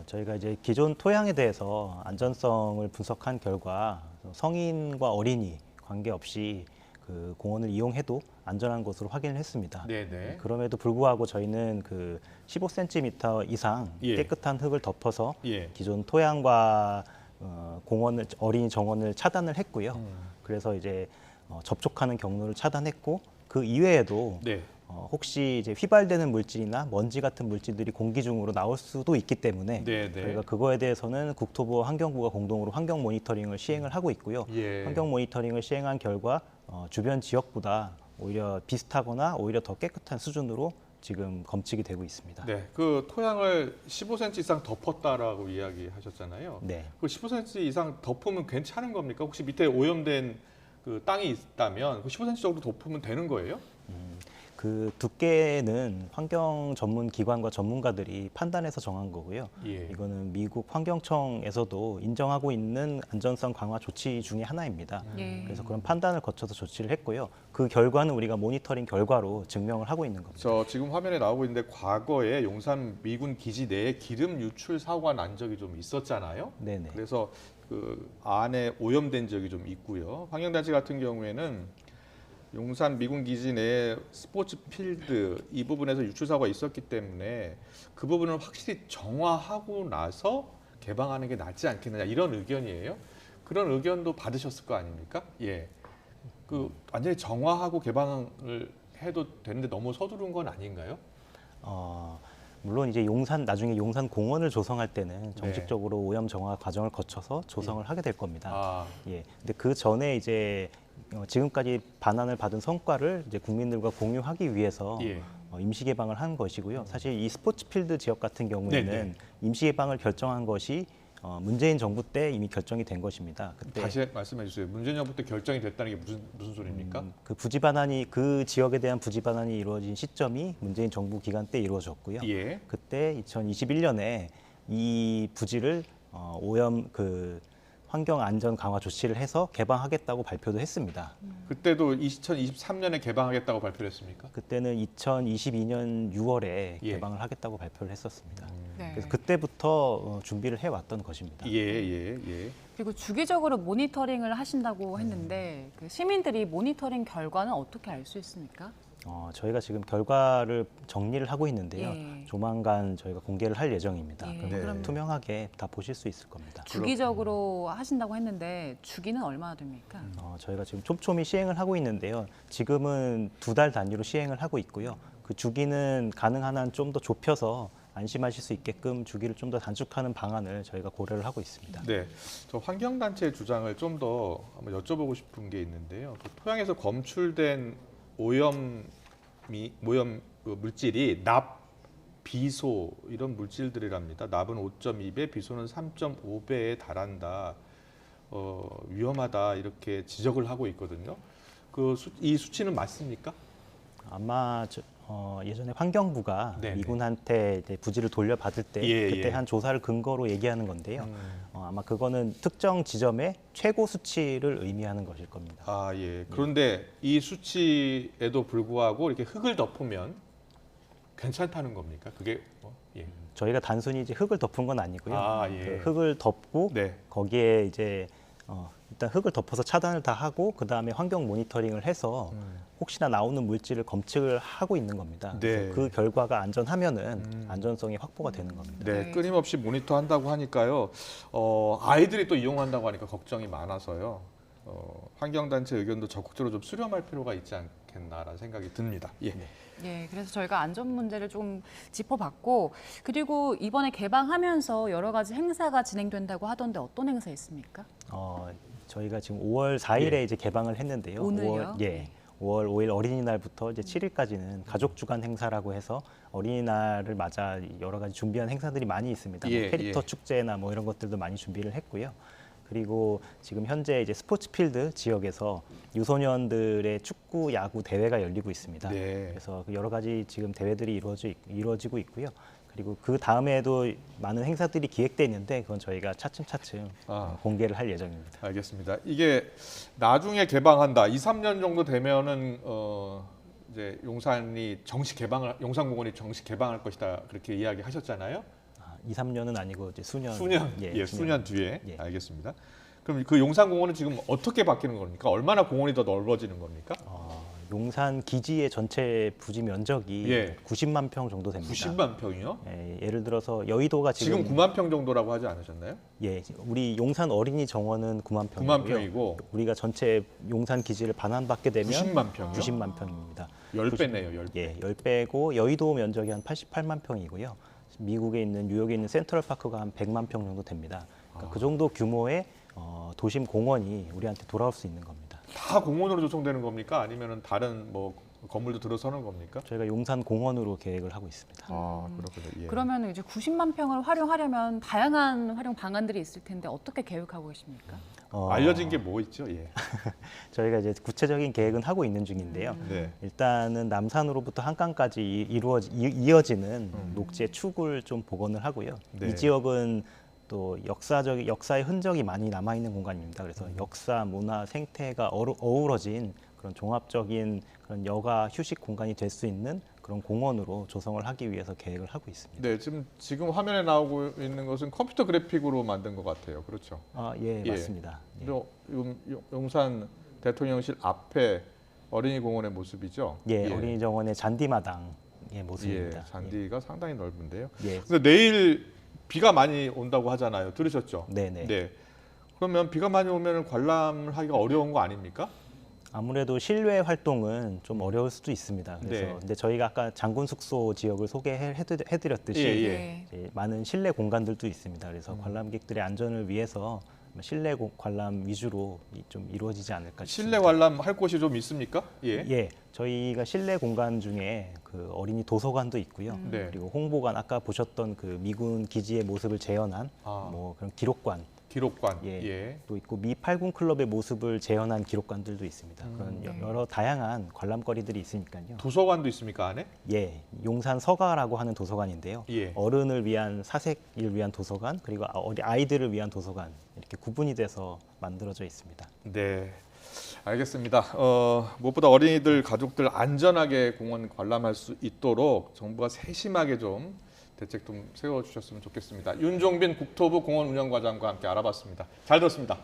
저희가 이제 기존 토양에 대해서 안전성을 분석한 결과 성인과 어린이 관계없이 그 공원을 이용해도 안전한 것으로 확인을 했습니다. 네네. 그럼에도 불구하고 저희는 그 15cm 이상 예. 깨끗한 흙을 덮어서 예. 기존 토양과 공원을 어린이 정원을 차단을 했고요. 그래서 이제 접촉하는 경로를 차단했고 그 이외에도 네. 혹시 이제 휘발되는 물질이나 먼지 같은 물질들이 공기 중으로 나올 수도 있기 때문에 네, 네. 저희가 그거에 대해서는 국토부와 환경부가 공동으로 환경 모니터링을 시행을 하고 있고요. 예. 환경 모니터링을 시행한 결과 주변 지역보다 오히려 비슷하거나 오히려 더 깨끗한 수준으로 지금 검측이 되고 있습니다. 네, 그 토양을 15cm 이상 덮었다라고 이야기하셨잖아요. 네. 그 15cm 이상 덮으면 괜찮은 겁니까? 혹시 밑에 오염된 그 땅이 있다면 그 15cm 정도 덮으면 되는 거예요? 그 두께는 환경 전문 기관과 전문가들이 판단해서 정한 거고요. 예. 이거는 미국 환경청에서도 인정하고 있는 안전성 강화 조치 중에 하나입니다. 예. 그래서 그런 판단을 거쳐서 조치를 했고요. 그 결과는 우리가 모니터링 결과로 증명을 하고 있는 겁니다. 저 지금 화면에 나오고 있는데 과거에 용산 미군 기지 내에 기름 유출 사고가 난 적이 좀 있었잖아요. 네네. 그래서 그 안에 오염된 적이 좀 있고요. 환경단체 같은 경우에는 용산 미군 기지 내에 스포츠 필드 이 부분에서 유출 사고가 있었기 때문에 그 부분을 확실히 정화하고 나서 개방하는 게 낫지 않겠느냐 이런 의견이에요. 그런 의견도 받으셨을 거 아닙니까? 예. 그 완전히 정화하고 개방을 해도 되는데 너무 서두른 건 아닌가요? 물론 이제 나중에 용산 공원을 조성할 때는 정식적으로 오염 정화 과정을 거쳐서 조성을 하게 될 겁니다. 예. 근데 그 전에 이제 지금까지 반환을 받은 성과를 이제 국민들과 공유하기 위해서 임시 개방을 한 것이고요. 사실 이 스포츠필드 지역 같은 경우에는 네네. 임시 개방을 결정한 것이 문재인 정부 때 이미 결정이 된 것입니다. 그때 다시 말씀해 주세요. 문재인 정부 때 결정이 됐다는 게 무슨 소리입니까? 그 부지 반환이 그 지역에 대한 부지 반환이 이루어진 시점이 문재인 정부 기간 때 이루어졌고요. 예. 그때 2021년에 이 부지를 오염 환경 안전 강화 조치를 해서 개방하겠다고 발표도 했습니다. 그때도 2023년에 개방하겠다고 발표를 했습니까? 그때는 2022년 6월에 개방을 하겠다고 발표를 했었습니다. 네. 그래서 그때부터 준비를 해왔던 것입니다. 예. 그리고 주기적으로 모니터링을 하신다고 했는데 그 시민들이 모니터링 결과는 어떻게 알 수 있습니까? 저희가 지금 결과를 정리를 하고 있는데요. 예. 조만간 저희가 공개를 할 예정입니다. 예. 그럼 투명하게 다 보실 수 있을 겁니다. 주기적으로 하신다고 했는데 주기는 얼마나 됩니까? 저희가 지금 촘촘히 시행을 하고 있는데요. 지금은 2달 단위로 시행을 하고 있고요. 그 주기는 가능한 한 좀 더 좁혀서 안심하실 수 있게끔 주기를 좀 더 단축하는 방안을 저희가 고려를 하고 있습니다. 네, 저 환경단체 주장을 좀 더 한번 여쭤보고 싶은 게 있는데요. 그 토양에서 검출된 오염 물질이 납, 비소 이런 물질들이랍니다. 납은 5.2배, 비소는 3.5배에 달한다. 위험하다 이렇게 지적을 하고 있거든요. 이 수치는 맞습니까? 아마 예전에 환경부가 미군한테 이제 부지를 돌려받을 때 그때 한 조사를 근거로 얘기하는 건데요. 아마 그거는 특정 지점의 최고 수치를 의미하는 것일 겁니다. 그런데 이 수치에도 불구하고 이렇게 흙을 덮으면 괜찮다는 겁니까? 그게 저희가 단순히 이제 흙을 덮은 건 아니고요. 그 흙을 덮고 거기에 이제 일단 흙을 덮어서 차단을 다 하고 그 다음에 환경 모니터링을 해서 혹시나 나오는 물질을 검측을 하고 있는 겁니다. 그래서 그 결과가 안전하면은 안전성이 확보가 되는 겁니다. 네, 끊임없이 모니터한다고 하니까요. 아이들이 또 이용한다고 하니까 걱정이 많아서요. 환경단체 의견도 적극적으로 좀 수렴할 필요가 있지 않겠나라는 생각이 듭니다. 네, 그래서 저희가 안전 문제를 좀 짚어봤고 그리고 이번에 개방하면서 여러 가지 행사가 진행된다고 하던데 어떤 행사 있습니까? 저희가 지금 5월 4일에 이제 개방을 했는데요. 오늘요? 5월 5일 어린이날부터 이제 7일까지는 가족 주간 행사라고 해서 어린이날을 맞아 여러 가지 준비한 행사들이 많이 있습니다. 캐릭터 축제나 뭐 이런 것들도 많이 준비를 했고요. 그리고 지금 현재 이제 스포츠필드 지역에서 유소년들의 축구, 야구 대회가 열리고 있습니다. 그래서 여러 가지 지금 대회들이 이루어지고 있고요. 그리고 그 다음에도 많은 행사들이 기획돼 있는데 그건 저희가 차츰차츰 공개를 할 예정입니다. 알겠습니다. 이게 나중에 개방한다. 2, 3년 정도 되면은 이제 용산공원이 정식 개방할 것이다 그렇게 이야기하셨잖아요. 2, 3년은 아니고 이제 수년. 수년 뒤에. 예. 알겠습니다. 그럼 그 용산공원은 지금 어떻게 바뀌는 겁니까? 얼마나 공원이 더 넓어지는 겁니까? 용산 기지의 전체 부지 면적이 90만 평 정도 됩니다. 90만 평이요? 예를 들어서 여의도가 지금 9만 평 정도라고 하지 않으셨나요? 예, 우리 용산 어린이 정원은 9만 평이고요. 9만 평이고 우리가 전체 용산 기지를 반환받게 되면 90만 평이요? 90만 평입니다. 10배네요, 10배. 예, 10배고 여의도 면적이 한 88만 평이고요. 미국에 있는 뉴욕에 있는 센트럴파크가 한 100만 평 정도 됩니다. 그러니까 그 정도 규모의 도심 공원이 우리한테 돌아올 수 있는 겁니다. 다 공원으로 조성되는 겁니까? 아니면 다른 뭐 건물도 들어서는 겁니까? 저희가 용산 공원으로 계획을 하고 있습니다. 그렇군요. 예. 그러면 이제 90만 평을 활용하려면 다양한 활용 방안들이 있을 텐데 어떻게 계획하고 계십니까? 알려진 게 뭐 있죠? 예. 저희가 이제 구체적인 계획은 하고 있는 중인데요. 일단은 남산으로부터 한강까지 이어지는 녹지의 축을 좀 복원을 하고요. 이 지역은 또 역사의 흔적이 많이 남아 있는 공간입니다. 그래서 역사, 문화, 생태가 어우러진 그런 종합적인 그런 여가 휴식 공간이 될 수 있는 그런 공원으로 조성을 하기 위해서 계획을 하고 있습니다. 네, 지금 화면에 나오고 있는 것은 컴퓨터 그래픽으로 만든 것 같아요. 그렇죠? 예, 맞습니다. 용산 대통령실 앞에 어린이 공원의 모습이죠? 예, 어린이 정원의 잔디마당의 모습입니다. 예, 잔디가 상당히 넓은데요. 예. 근데 내일 비가 많이 온다고 하잖아요. 들으셨죠? 네네. 네. 그러면 비가 많이 오면 관람을 하기가 어려운 거 아닙니까? 아무래도 실외 활동은 좀 어려울 수도 있습니다. 그래서 근데 저희가 아까 장군 숙소 지역을 소개해드렸듯이 이제 많은 실내 공간들도 있습니다. 그래서 관람객들의 안전을 위해서 실내 관람 위주로 좀 이루어지지 않을까 싶습니다. 실내 관람 할 곳이 좀 있습니까? 예, 저희가 실내 공간 중에 그 어린이 도서관도 있고요. 그리고 홍보관 아까 보셨던 그 미군 기지의 모습을 재현한 뭐 그런 기록관 또 있고 미 8군 클럽의 모습을 재현한 기록관들도 있습니다. 그런 여러 다양한 관람거리들이 있으니까요. 도서관도 있습니까 안에? 예, 용산 서가라고 하는 도서관인데요. 어른을 위한 사색을 위한 도서관 그리고 아이들을 위한 도서관 이렇게 구분이 돼서 만들어져 있습니다. 네, 알겠습니다. 무엇보다 어린이들 가족들 안전하게 공원 관람할 수 있도록 정부가 세심하게 좀 대책 좀 세워주셨으면 좋겠습니다. 윤종빈 국토부 공원운영과장과 함께 알아봤습니다. 잘 들었습니다.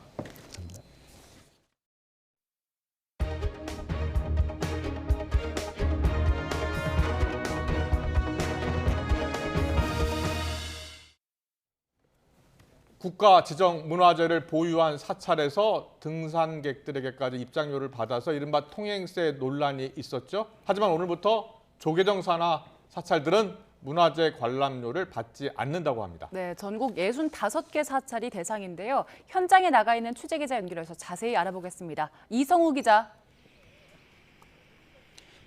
국가 지정 문화재를 보유한 사찰에서 등산객들에게까지 입장료를 받아서 이른바 통행세 논란이 있었죠. 하지만 오늘부터 조계종 산하 사찰들은 문화재 관람료를 받지 않는다고 합니다. 네, 전국 65개 사찰이 대상인데요. 현장에 나가 있는 취재기자 연결해서 자세히 알아보겠습니다. 이성우 기자.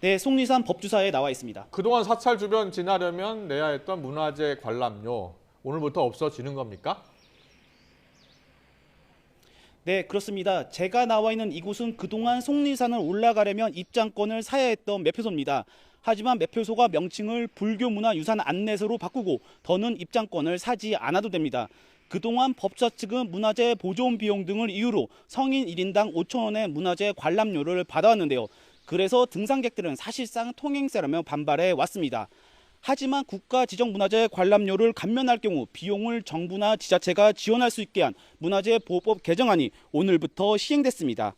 네, 속리산 법주사에 나와 있습니다. 그동안 사찰 주변 지나려면 내야 했던 문화재 관람료 오늘부터 없어지는 겁니까? 네, 그렇습니다. 제가 나와 있는 이곳은 그동안 속리산을 올라가려면 입장권을 사야 했던 매표소입니다. 하지만 매표소가 명칭을 불교문화유산 안내소로 바꾸고 더는 입장권을 사지 않아도 됩니다. 그동안 법사 측은 문화재 보존 비용 등을 이유로 성인 1인당 5,000원의 문화재 관람료를 받아왔는데요. 그래서 등산객들은 사실상 통행세라며 반발해 왔습니다. 하지만 국가 지정 문화재 관람료를 감면할 경우 비용을 정부나 지자체가 지원할 수 있게 한 문화재 보호법 개정안이 오늘부터 시행됐습니다.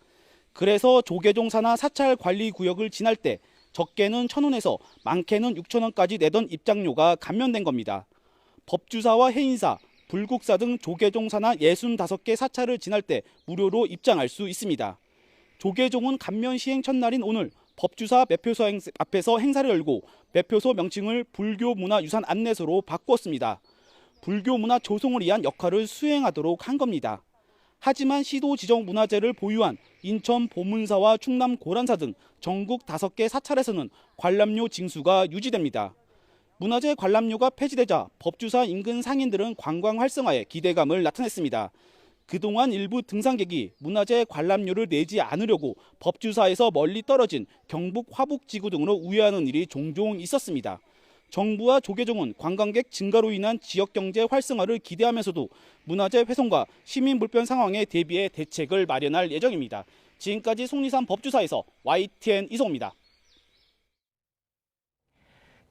그래서 조계종 산하 사찰 관리 구역을 지날 때 적게는 1,000원에서 많게는 6,000원까지 내던 입장료가 감면된 겁니다. 법주사와 해인사, 불국사 등 조계종 산하 65개 사찰을 지날 때 무료로 입장할 수 있습니다. 조계종은 감면 시행 첫날인 오늘 법주사 매표소 앞에서 행사를 열고 매표소 명칭을 불교문화유산 안내소로 바꾸었습니다. 불교문화 조성을 위한 역할을 수행하도록 한 겁니다. 하지만 시도 지정 문화재를 보유한 인천 보문사와 충남 고란사 등 전국 5개 사찰에서는 관람료 징수가 유지됩니다. 문화재 관람료가 폐지되자 법주사 인근 상인들은 관광 활성화에 기대감을 나타냈습니다. 그동안 일부 등산객이 문화재 관람료를 내지 않으려고 법주사에서 멀리 떨어진 경북 화북지구 등으로 우회하는 일이 종종 있었습니다. 정부와 조계종은 관광객 증가로 인한 지역경제 활성화를 기대하면서도 문화재 훼손과 시민 불편 상황에 대비해 대책을 마련할 예정입니다. 지금까지 속리산 법주사에서 YTN 이성우입니다.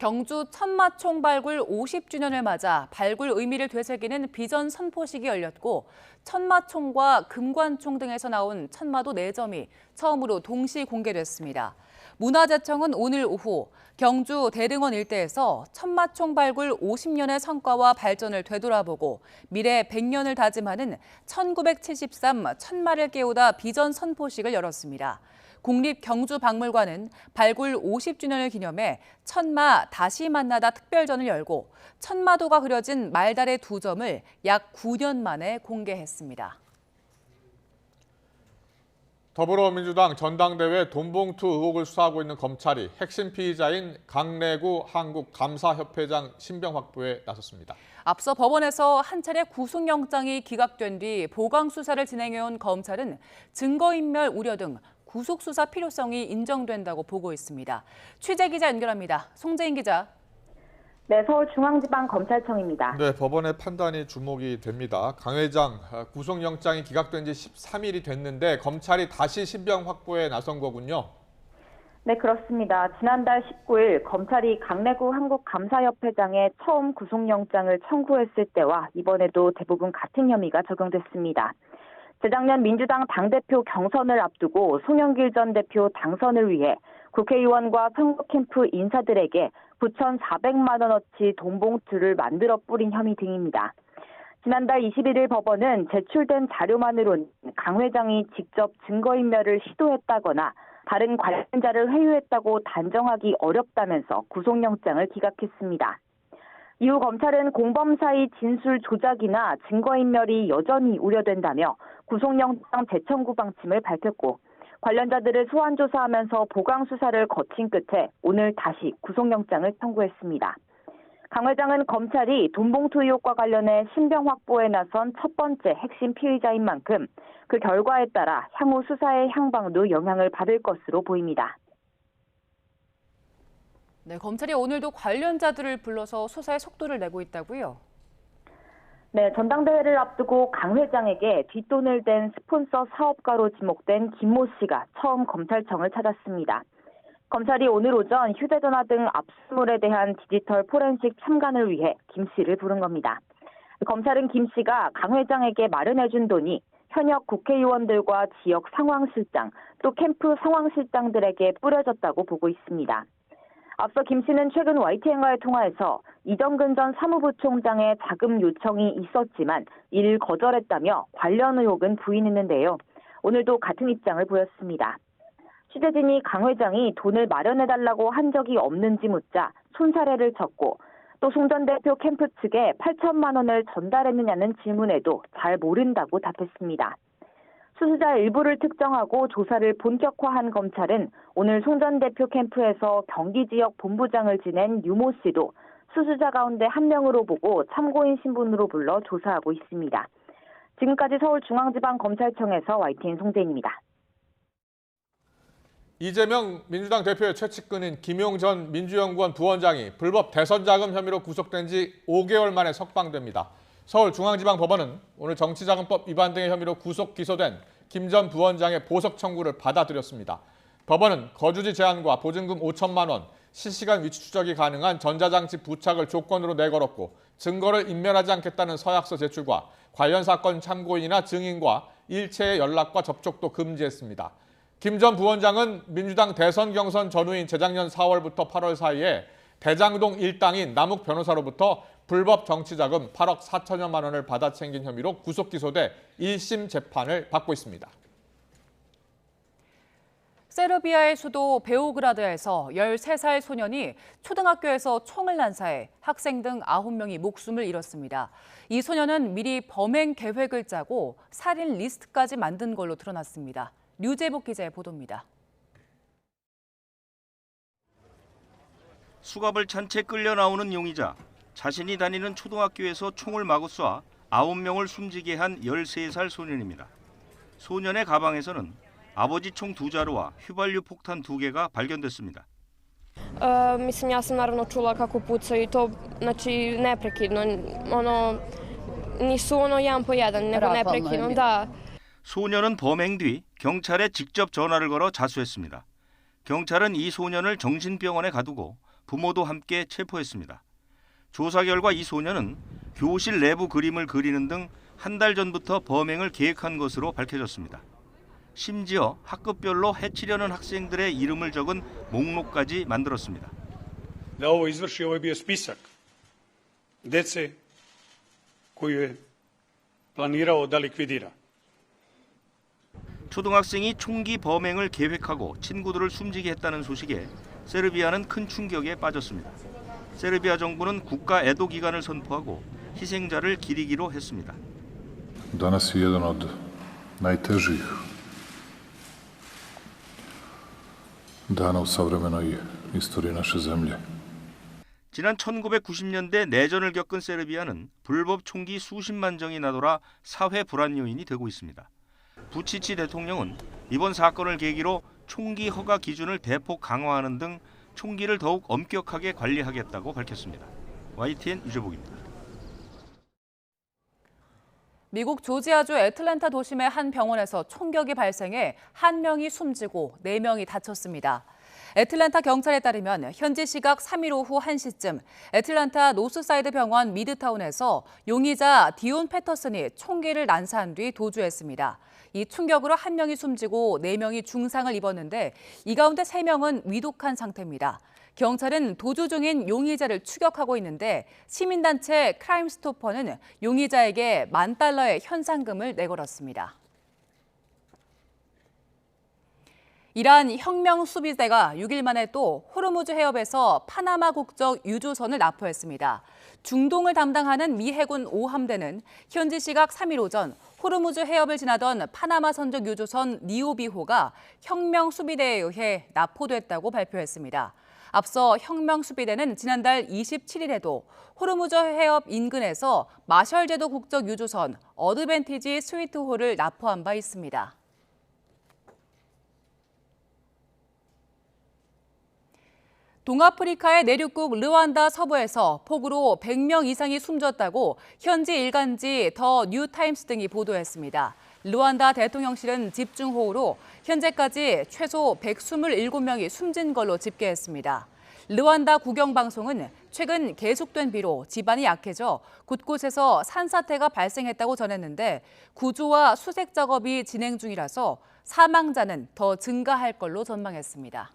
경주 천마총 발굴 50주년을 맞아 발굴 의미를 되새기는 비전 선포식이 열렸고 천마총과 금관총 등에서 나온 천마도 4점이 처음으로 동시 공개됐습니다. 문화재청은 오늘 오후 경주 대릉원 일대에서 천마총 발굴 50년의 성과와 발전을 되돌아보고 미래 100년을 다짐하는 1973 천마를 깨우다 비전 선포식을 열었습니다. 국립경주박물관은 발굴 50주년을 기념해 천마 다시 만나다 특별전을 열고 천마도가 그려진 말달의 2점을 약 9년 만에 공개했습니다. 더불어민주당 전당대회 돈봉투 의혹을 수사하고 있는 검찰이 핵심 피의자인 강래구 한국감사협회장 신병 확보에 나섰습니다. 앞서 법원에서 한 차례 구속영장이 기각된 뒤 보강 수사를 진행해온 검찰은 증거인멸 우려 등 구속수사 필요성이 인정된다고 보고 있습니다. 취재기자 연결합니다. 송재인 기자. 네, 서울중앙지방검찰청입니다. 네, 법원의 판단이 주목이 됩니다. 강 회장 구속영장이 기각된 지 13일이 됐는데 검찰이 다시 신병 확보에 나선 거군요. 네, 그렇습니다. 지난달 19일 검찰이 강래구 한국감사협회장의 처음 구속영장을 청구했을 때와 이번에도 대부분 같은 혐의가 적용됐습니다. 재작년 민주당 당대표 경선을 앞두고 송영길 전 대표 당선을 위해 국회의원과 선거 캠프 인사들에게 9,400만 원어치 돈봉투를 만들어 뿌린 혐의 등입니다. 지난달 21일 법원은 제출된 자료만으로는 강 회장이 직접 증거인멸을 시도했다거나 다른 관련자를 회유했다고 단정하기 어렵다면서 구속영장을 기각했습니다. 이후 검찰은 공범사의 진술 조작이나 증거인멸이 여전히 우려된다며 구속영장 재청구 방침을 밝혔고 관련자들을 소환 조사하면서 보강 수사를 거친 끝에 오늘 다시 구속영장을 청구했습니다. 강 회장은 검찰이 돈봉투 의혹과 관련해 신병 확보에 나선 첫 번째 핵심 피의자인 만큼 그 결과에 따라 향후 수사의 향방도 영향을 받을 것으로 보입니다. 네, 검찰이 오늘도 관련자들을 불러서 수사에 속도를 내고 있다고요? 네, 전당대회를 앞두고 강 회장에게 뒷돈을 댄 스폰서 사업가로 지목된 김모 씨가 처음 검찰청을 찾았습니다. 검찰이 오늘 오전 휴대전화 등 압수물에 대한 디지털 포렌식 참관을 위해 김 씨를 부른 겁니다. 검찰은 김 씨가 강 회장에게 마련해준 돈이 현역 국회의원들과 지역 상황실장, 또 캠프 상황실장들에게 뿌려졌다고 보고 있습니다. 앞서 김 씨는 최근 YTN과의 통화에서 이정근 전 사무부총장의 자금 요청이 있었지만 이를 거절했다며 관련 의혹은 부인했는데요. 오늘도 같은 입장을 보였습니다. 취재진이 강 회장이 돈을 마련해달라고 한 적이 없는지 묻자 손사래를 쳤고 또 송 전 대표 캠프 측에 8천만 원을 전달했느냐는 질문에도 잘 모른다고 답했습니다. 수수자 일부를 특정하고 조사를 본격화한 검찰은 오늘 송 전 대표 캠프에서 경기 지역 본부장을 지낸 유모 씨도 수수자 가운데 한 명으로 보고 참고인 신분으로 불러 조사하고 있습니다. 지금까지 서울중앙지방검찰청에서 YTN 송재인입니다. 이재명 민주당 대표의 최측근인 김용 전 민주연구원 부원장이 불법 대선 자금 혐의로 구속된 지 5개월 만에 석방됩니다. 서울중앙지방법원은 오늘 정치자금법 위반 등의 혐의로 구속 기소된 김 전 부원장의 보석 청구를 받아들였습니다. 법원은 거주지 제한과 보증금 5천만 원, 실시간 위치 추적이 가능한 전자장치 부착을 조건으로 내걸었고 증거를 인멸하지 않겠다는 서약서 제출과 관련 사건 참고인이나 증인과 일체의 연락과 접촉도 금지했습니다. 김 전 부원장은 민주당 대선 경선 전후인 재작년 4월부터 8월 사이에 대장동 일당인 남욱 변호사로부터 불법 정치자금 8억 4천여만 원을 받아 챙긴 혐의로 구속 기소돼 1심 재판을 받고 있습니다. 세르비아의 수도 베오그라드에서 13살 소년이 초등학교에서 총을 난사해 학생 등 9명이 목숨을 잃었습니다. 이 소년은 미리 범행 계획을 짜고 살인 리스트까지 만든 걸로 드러났습니다. 류재복 기자의 보도입니다. 수갑을 찬 채 끌려 나오는 용의자. 자신이 다니는 초등학교에서 총을 마구 쏴 9명을 숨지게 한 13살 소년입니다. 소년의 가방에서는 아버지 총 2자루와 휘발유 폭탄 2개가 발견됐습니다. Mislim, ja sam naravno čula kako pucaju i to, znači, neprekidno. Nisu jedan po jedan, nego neprekidno, da. 소년은 범행 뒤 경찰에 직접 전화를 걸어 자수했습니다. 경찰은 이 소년을 정신병원에 가두고 부모도 함께 체포했습니다. 조사 결과 이 소녀는 교실 내부 그림을 그리는 등 한 달 전부터 범행을 계획한 것으로 밝혀졌습니다. 심지어 학급별로 해치려는 학생들의 이름을 적은 목록까지 만들었습니다. Da ovo izvrši, ovo je bio spisak dece koju je planirao da likvidira. 초등학생이 총기 범행을 계획하고 친구들을 숨지게 했다는 소식에 세르비아는 큰 충격에 빠졌습니다. 세르비아 정부는 국가 애도 기간을 선포하고 희생자를 기리기로 했습니다. Danas je jedan od najtežih dana u savremenoj istoriji naše zemlje. 지난 1990년대 내전을 겪은 세르비아는 불법 총기 수십만 정이 나돌아 사회 불안 요인이 되고 있습니다. 부치치 대통령은 이번 사건을 계기로 총기 허가 기준을 대폭 강화하는 등 총기를 더욱 엄격하게 관리하겠다고 밝혔습니다. YTN 유재복입니다. 미국 조지아주 애틀랜타 도심의 한 병원에서 총격이 발생해 1명이 숨지고 4명이 다쳤습니다. 애틀랜타 경찰에 따르면 현지 시각 3일 오후 1시쯤 애틀랜타 노스사이드 병원 미드타운에서 용의자 디온 패터슨이 총기를 난사한 뒤 도주했습니다. 이 충격으로 1명이 숨지고 4명이 중상을 입었는데 이 가운데 3명은 위독한 상태입니다. 경찰은 도주 중인 용의자를 추격하고 있는데 시민단체 크라임스토퍼는 용의자에게 $10,000의 현상금을 내걸었습니다. 이란 혁명수비대가 6일 만에 또 호르무즈 해협에서 파나마 국적 유조선을 납포했습니다. 중동을 담당하는 미 해군 5함대는 현지 시각 3일 오전 호르무즈 해협을 지나던 파나마 선적 유조선 니오비호가 혁명수비대에 의해 납포됐다고 발표했습니다. 앞서 혁명수비대는 지난달 27일에도 호르무즈 해협 인근에서 마셜 제도 국적 유조선 어드밴티지 스위트호를 납포한 바 있습니다. 동아프리카의 내륙국 르완다 서부에서 폭우로 100명 이상이 숨졌다고 현지 일간지 더 뉴타임스 등이 보도했습니다. 르완다 대통령실은 집중호우로 현재까지 최소 127명이 숨진 걸로 집계했습니다. 르완다 국영방송은 최근 계속된 비로 지반이 약해져 곳곳에서 산사태가 발생했다고 전했는데 구조와 수색 작업이 진행 중이라서 사망자는 더 증가할 걸로 전망했습니다.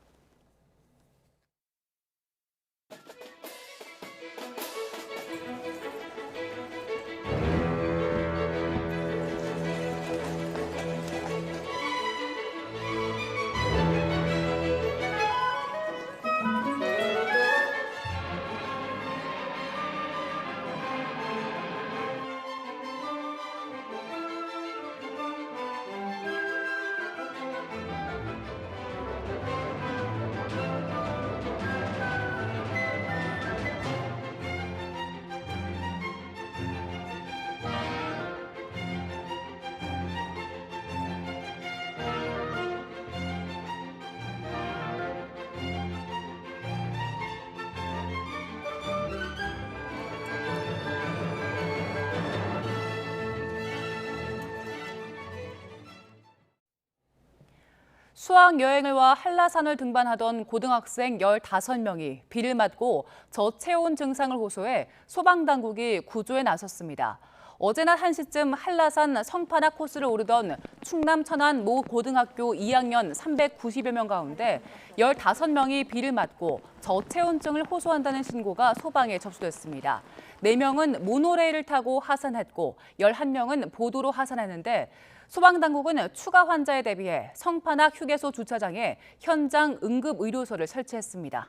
수학여행을 와 한라산을 등반하던 고등학생 15명이 비를 맞고 저체온 증상을 호소해 소방당국이 구조에 나섰습니다. 어제 낮 1시쯤 한라산 성판악 코스를 오르던 충남 천안 모 고등학교 2학년 390여 명 가운데 15명이 비를 맞고 저체온증을 호소한다는 신고가 소방에 접수됐습니다. 4명은 모노레일을 타고 하산했고 11명은 보도로 하산했는데 소방당국은 추가 환자에 대비해 성판악 휴게소 주차장에 현장 응급의료소를 설치했습니다.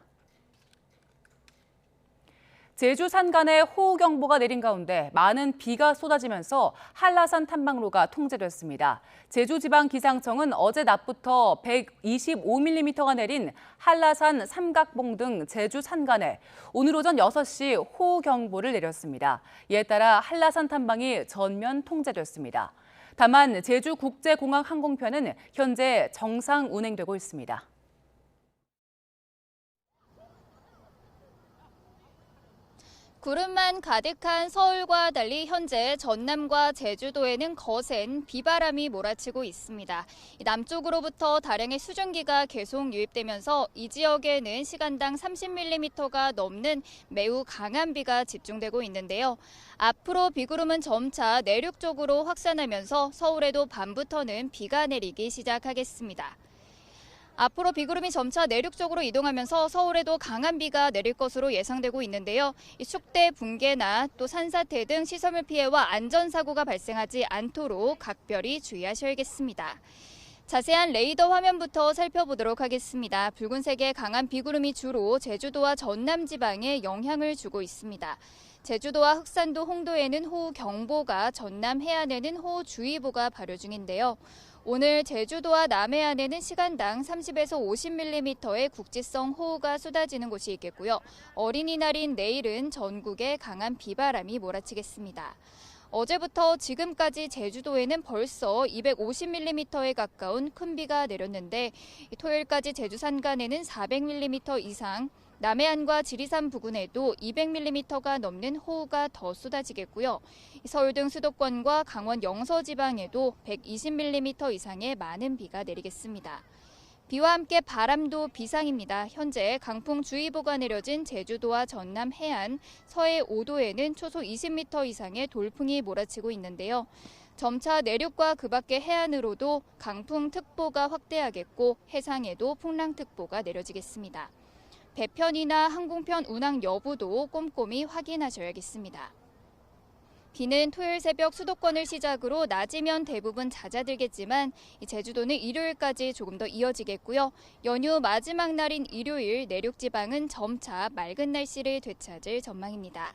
제주 산간에 호우경보가 내린 가운데 많은 비가 쏟아지면서 한라산 탐방로가 통제됐습니다. 제주지방기상청은 어제 낮부터 125mm가 내린 한라산 삼각봉 등 제주 산간에 오늘 오전 6시 호우경보를 내렸습니다. 이에 따라 한라산 탐방이 전면 통제됐습니다. 다만 제주국제공항 항공편은 현재 정상 운행되고 있습니다. 구름만 가득한 서울과 달리 현재 전남과 제주도에는 거센 비바람이 몰아치고 있습니다. 남쪽으로부터 다량의 수증기가 계속 유입되면서 이 지역에는 시간당 30mm가 넘는 매우 강한 비가 집중되고 있는데요. 앞으로 비구름은 점차 내륙 쪽으로 확산하면서 서울에도 밤부터는 비가 내리기 시작하겠습니다. 앞으로 비구름이 점차 내륙 쪽으로 이동하면서 서울에도 강한 비가 내릴 것으로 예상되고 있는데요. 축대 붕괴나 또 산사태 등 시설물 피해와 안전사고가 발생하지 않도록 각별히 주의하셔야겠습니다. 자세한 레이더 화면부터 살펴보도록 하겠습니다. 붉은색의 강한 비구름이 주로 제주도와 전남 지방에 영향을 주고 있습니다. 제주도와 흑산도, 홍도에는 호우경보가, 전남 해안에는 호우주의보가 발효 중인데요. 오늘 제주도와 남해안에는 시간당 30에서 50mm의 국지성 호우가 쏟아지는 곳이 있겠고요. 어린이날인 내일은 전국에 강한 비바람이 몰아치겠습니다. 어제부터 지금까지 제주도에는 벌써 250mm에 가까운 큰 비가 내렸는데 토요일까지 제주 산간에는 400mm 이상, 남해안과 지리산 부근에도 200mm가 넘는 호우가 더 쏟아지겠고요. 서울 등 수도권과 강원 영서 지방에도 120mm 이상의 많은 비가 내리겠습니다. 비와 함께 바람도 비상입니다. 현재 강풍주의보가 내려진 제주도와 전남 해안, 서해 5도에는 초속 20m 이상의 돌풍이 몰아치고 있는데요. 점차 내륙과 그 밖의 해안으로도 강풍특보가 확대하겠고 해상에도 풍랑특보가 내려지겠습니다. 배편이나 항공편 운항 여부도 꼼꼼히 확인하셔야겠습니다. 비는 토요일 새벽 수도권을 시작으로 낮이면 대부분 잦아들겠지만 제주도는 일요일까지 조금 더 이어지겠고요. 연휴 마지막 날인 일요일 내륙 지방은 점차 맑은 날씨를 되찾을 전망입니다.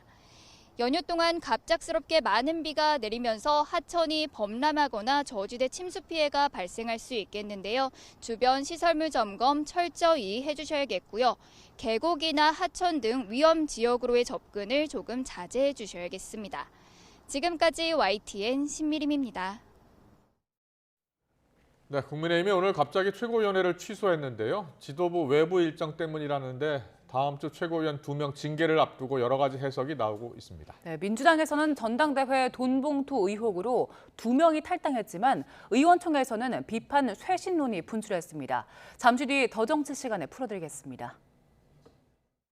연휴 동안 갑작스럽게 많은 비가 내리면서 하천이 범람하거나 저지대 침수 피해가 발생할 수 있겠는데요. 주변 시설물 점검 철저히 해주셔야겠고요. 계곡이나 하천 등 위험 지역으로의 접근을 조금 자제해 주셔야겠습니다. 지금까지 YTN 신미림입니다. 네, 국민의힘이 오늘 갑자기 최고위원회를 취소했는데요. 지도부 외부 일정 때문이라는데 다음 주 최고위원 2명 징계를 앞두고 여러 가지 해석이 나오고 있습니다. 네, 민주당에서는 전당대회 돈봉투 의혹으로 2명이 탈당했지만 의원총회에서는 비판 쇄신론이 분출했습니다. 잠시 뒤 더 정치 시간에 풀어드리겠습니다.